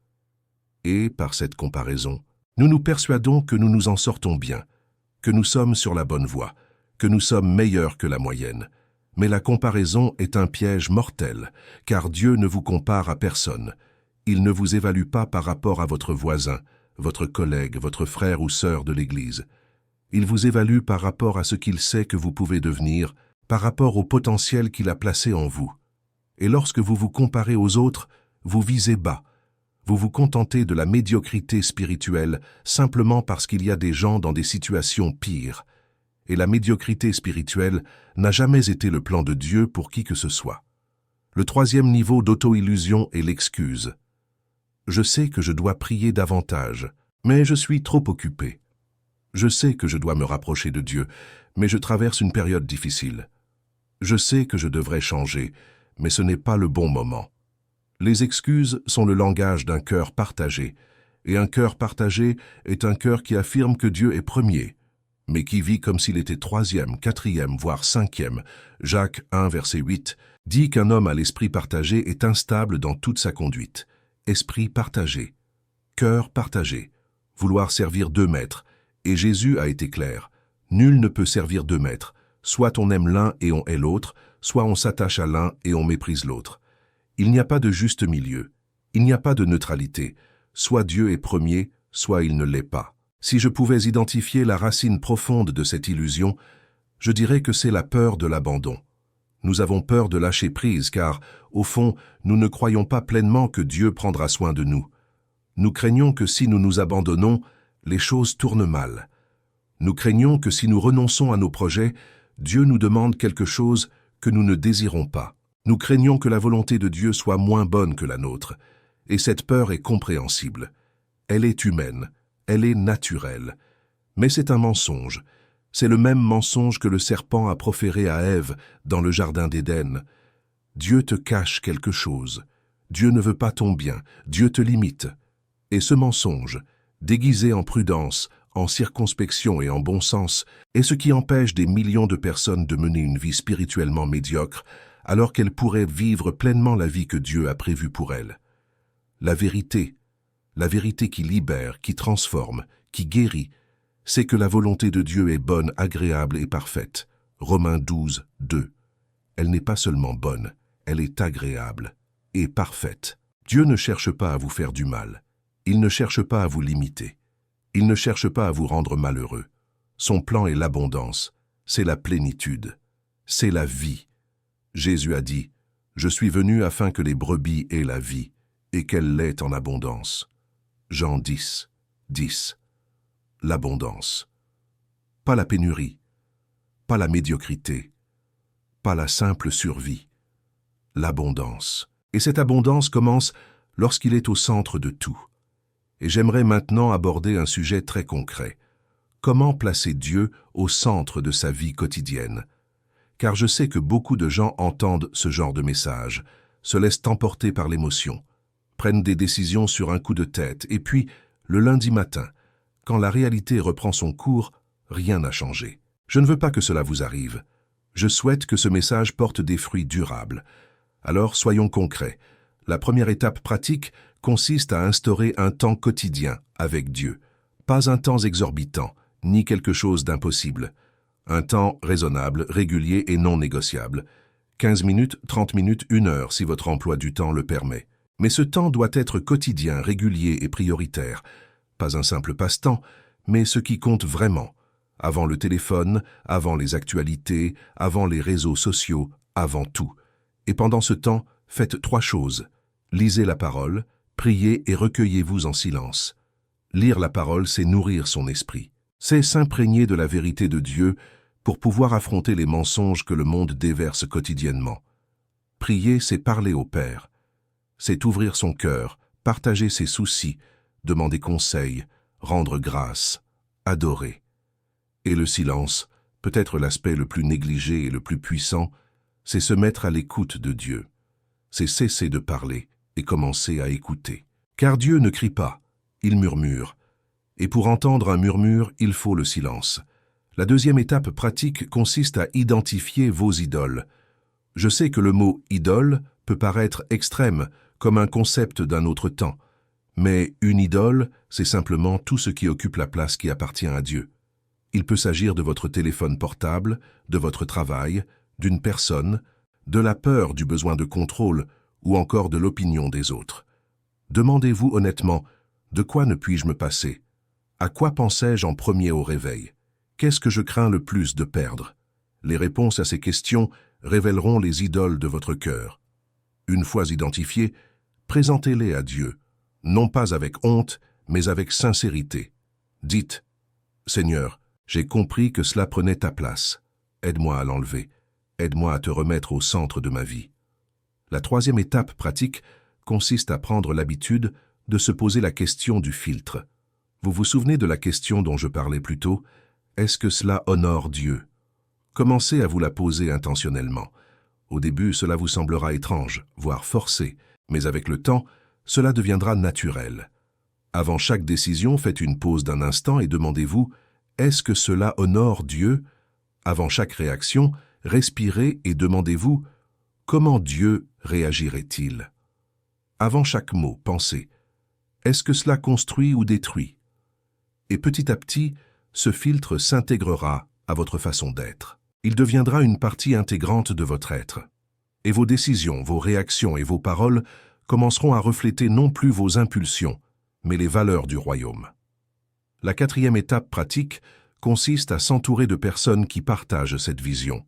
Et, par cette comparaison, nous nous persuadons que nous nous en sortons bien, que nous sommes sur la bonne voie, que nous sommes meilleurs que la moyenne. Mais la comparaison est un piège mortel, car Dieu ne vous compare à personne. Il ne vous évalue pas par rapport à votre voisin, votre collègue, votre frère ou sœur de l'Église. Il vous évalue par rapport à ce qu'il sait que vous pouvez devenir, par rapport au potentiel qu'il a placé en vous. Et lorsque vous vous comparez aux autres, vous visez bas. Vous vous contentez de la médiocrité spirituelle simplement parce qu'il y a des gens dans des situations pires. Et la médiocrité spirituelle n'a jamais été le plan de Dieu pour qui que ce soit. Le troisième niveau d'auto-illusion est l'excuse. Je sais que je dois prier davantage, mais je suis trop occupé. Je sais que je dois me rapprocher de Dieu, mais je traverse une période difficile. Je sais que je devrais changer, mais ce n'est pas le bon moment. Les excuses sont le langage d'un cœur partagé, et un cœur partagé est un cœur qui affirme que Dieu est premier, mais qui vit comme s'il était troisième, quatrième, voire cinquième. Jacques 1, verset 8, dit qu'un homme à l'esprit partagé est instable dans toute sa conduite. Esprit partagé, cœur partagé, vouloir servir deux maîtres, et Jésus a été clair. Nul ne peut servir deux maîtres, soit on aime l'un et on hait l'autre, soit on s'attache à l'un et on méprise l'autre. Il n'y a pas de juste milieu, il n'y a pas de neutralité, soit Dieu est premier, soit il ne l'est pas. Si je pouvais identifier la racine profonde de cette illusion, je dirais que c'est la peur de l'abandon. Nous avons peur de lâcher prise car, au fond, nous ne croyons pas pleinement que Dieu prendra soin de nous. Nous craignons que si nous nous abandonnons, les choses tournent mal. Nous craignons que si nous renonçons à nos projets, Dieu nous demande quelque chose que nous ne désirons pas. Nous craignons que la volonté de Dieu soit moins bonne que la nôtre. Et cette peur est compréhensible. Elle est humaine, elle est naturelle. Mais c'est un mensonge. C'est le même mensonge que le serpent a proféré à Ève dans le jardin d'Éden. Dieu te cache quelque chose. Dieu ne veut pas ton bien. Dieu te limite. Et ce mensonge, déguisé en prudence, en circonspection et en bon sens, est ce qui empêche des millions de personnes de mener une vie spirituellement médiocre, alors qu'elles pourraient vivre pleinement la vie que Dieu a prévue pour elles. La vérité qui libère, qui transforme, qui guérit, c'est que la volonté de Dieu est bonne, agréable et parfaite. Romains 12, 2. Elle n'est pas seulement bonne, elle est agréable et parfaite. Dieu ne cherche pas à vous faire du mal. Il ne cherche pas à vous limiter. Il ne cherche pas à vous rendre malheureux. Son plan est l'abondance, c'est la plénitude, c'est la vie. Jésus a dit, « Je suis venu afin que les brebis aient la vie, et qu'elle l'ait en abondance. » Jean 10, 10. L'abondance. Pas la pénurie, pas la médiocrité, pas la simple survie. L'abondance. Et cette abondance commence lorsqu'il est au centre de tout. Et j'aimerais maintenant aborder un sujet très concret. Comment placer Dieu au centre de sa vie quotidienne? Car je sais que beaucoup de gens entendent ce genre de message, se laissent emporter par l'émotion, prennent des décisions sur un coup de tête, et puis, le lundi matin, quand la réalité reprend son cours, rien n'a changé. Je ne veux pas que cela vous arrive. Je souhaite que ce message porte des fruits durables. Alors, soyons concrets. La première étape pratique consiste à instaurer un temps quotidien avec Dieu. Pas un temps exorbitant, ni quelque chose d'impossible. Un temps raisonnable, régulier et non négociable. 15 minutes, 30 minutes, 1 heure si votre emploi du temps le permet. Mais ce temps doit être quotidien, régulier et prioritaire. Pas un simple passe-temps, mais ce qui compte vraiment. Avant le téléphone, avant les actualités, avant les réseaux sociaux, avant tout. Et pendant ce temps, faites 3 choses. Lisez la parole, priez et recueillez-vous en silence. Lire la parole, c'est nourrir son esprit. C'est s'imprégner de la vérité de Dieu pour pouvoir affronter les mensonges que le monde déverse quotidiennement. Prier, c'est parler au Père. C'est ouvrir son cœur, partager ses soucis, demander conseil, rendre grâce, adorer. Et le silence, Peut-être l'aspect le plus négligé et le plus puissant, c'est se mettre à l'écoute de Dieu. C'est cesser de parler et commencer à écouter. Car Dieu ne crie pas, il murmure. Et pour entendre un murmure, il faut le silence. La deuxième étape pratique consiste à identifier vos idoles. Je sais que le mot « idole » peut paraître extrême, comme un concept d'un autre temps. Mais une idole, c'est simplement tout ce qui occupe la place qui appartient à Dieu. Il peut s'agir de votre téléphone portable, de votre travail, d'une personne, de la peur du besoin de contrôle ou encore de l'opinion des autres. Demandez-vous honnêtement, de quoi ne puis-je me passer? À quoi pensais-je en premier au réveil? Qu'est-ce que je crains le plus de perdre? Les réponses à ces questions révéleront les idoles de votre cœur. Une fois identifiées, présentez-les à Dieu, non pas avec honte, mais avec sincérité. Dites, « Seigneur, j'ai compris que cela prenait ta place. Aide-moi à l'enlever. Aide-moi à te remettre au centre de ma vie. » La troisième étape pratique consiste à prendre l'habitude de se poser la question du filtre. Vous vous souvenez de la question dont je parlais plus tôt? Est-ce que cela honore Dieu? Commencez à vous la poser intentionnellement. Au début, cela vous semblera étrange, voire forcé, mais avec le temps, cela deviendra naturel. Avant chaque décision, faites une pause d'un instant et demandez-vous « Est-ce que cela honore Dieu ?» Avant chaque réaction, respirez et demandez-vous « Comment Dieu réagirait-il » Avant chaque mot, pensez « Est-ce que cela construit ou détruit ?» Et petit à petit, ce filtre s'intégrera à votre façon d'être. Il deviendra une partie intégrante de votre être. Et vos décisions, vos réactions et vos paroles commenceront à refléter non plus vos impulsions, mais les valeurs du royaume. La quatrième étape pratique consiste à s'entourer de personnes qui partagent cette vision.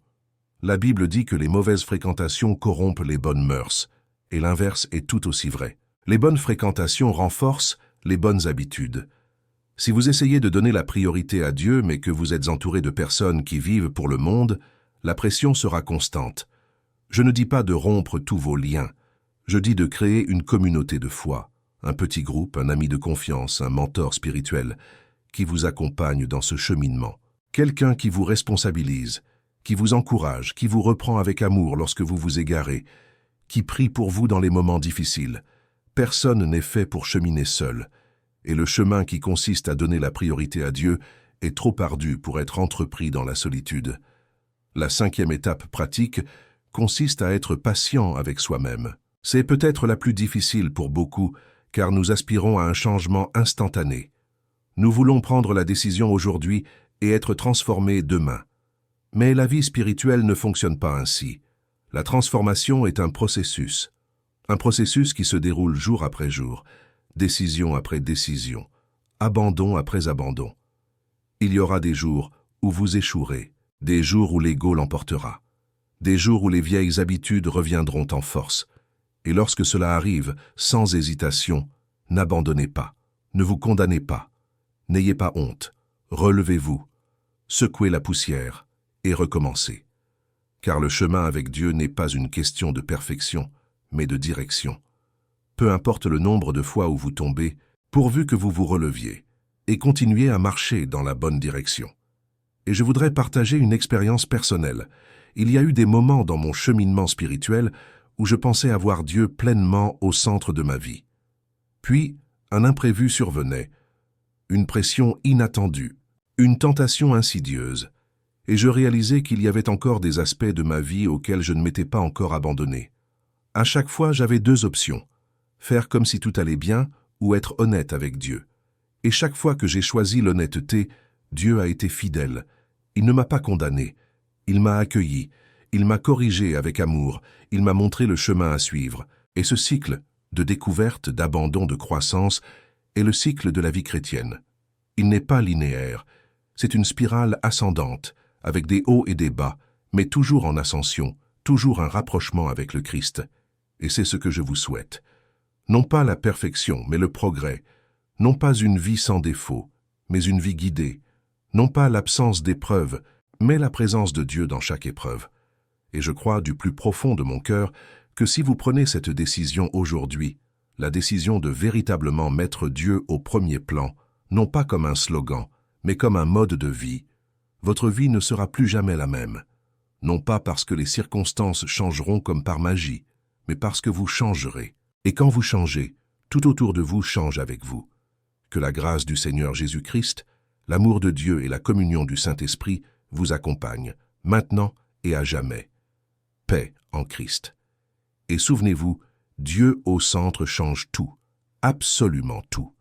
La Bible dit que les mauvaises fréquentations corrompent les bonnes mœurs, et l'inverse est tout aussi vrai. Les bonnes fréquentations renforcent les bonnes habitudes. Si vous essayez de donner la priorité à Dieu, mais que vous êtes entouré de personnes qui vivent pour le monde, la pression sera constante. Je ne dis pas de rompre tous vos liens. Je dis de créer une communauté de foi, un petit groupe, un ami de confiance, un mentor spirituel, qui vous accompagne dans ce cheminement. Quelqu'un qui vous responsabilise, qui vous encourage, qui vous reprend avec amour lorsque vous vous égarez, qui prie pour vous dans les moments difficiles. Personne n'est fait pour cheminer seul. Et le chemin qui consiste à donner la priorité à Dieu est trop ardu pour être entrepris dans la solitude. La cinquième étape pratique consiste à être patient avec soi-même. C'est peut-être la plus difficile pour beaucoup, car nous aspirons à un changement instantané. Nous voulons prendre la décision aujourd'hui et être transformés demain. Mais la vie spirituelle ne fonctionne pas ainsi. La transformation est un processus qui se déroule jour après jour, décision après décision, abandon après abandon. Il y aura des jours où vous échouerez, des jours où l'ego l'emportera, des jours où les vieilles habitudes reviendront en force. Et lorsque cela arrive, sans hésitation, n'abandonnez pas, ne vous condamnez pas, n'ayez pas honte, relevez-vous, secouez la poussière et recommencez. Car le chemin avec Dieu n'est pas une question de perfection, mais de direction. Peu importe le nombre de fois où vous tombez, pourvu que vous vous releviez et continuiez à marcher dans la bonne direction. Et je voudrais partager une expérience personnelle. Il y a eu des moments dans mon cheminement spirituel où je pensais avoir Dieu pleinement au centre de ma vie. Puis, un imprévu survenait, une pression inattendue, une tentation insidieuse, et je réalisais qu'il y avait encore des aspects de ma vie auxquels je ne m'étais pas encore abandonné. À chaque fois, j'avais deux options. Faire comme si tout allait bien ou être honnête avec Dieu. Et chaque fois que j'ai choisi l'honnêteté, Dieu a été fidèle. Il ne m'a pas condamné. Il m'a accueilli. Il m'a corrigé avec amour. Il m'a montré le chemin à suivre. Et ce cycle de découverte, d'abandon, de croissance est le cycle de la vie chrétienne. Il n'est pas linéaire. C'est une spirale ascendante, avec des hauts et des bas, mais toujours en ascension, toujours un rapprochement avec le Christ. Et c'est ce que je vous souhaite. Non pas la perfection, mais le progrès. Non pas une vie sans défaut, mais une vie guidée. Non pas l'absence d'épreuves, mais la présence de Dieu dans chaque épreuve. Et je crois du plus profond de mon cœur que si vous prenez cette décision aujourd'hui, la décision de véritablement mettre Dieu au premier plan, non pas comme un slogan, mais comme un mode de vie, votre vie ne sera plus jamais la même. Non pas parce que les circonstances changeront comme par magie, mais parce que vous changerez. Et quand vous changez, tout autour de vous change avec vous. Que la grâce du Seigneur Jésus-Christ, l'amour de Dieu et la communion du Saint-Esprit vous accompagnent, maintenant et à jamais. Paix en Christ. Et souvenez-vous, Dieu au centre change tout, absolument tout.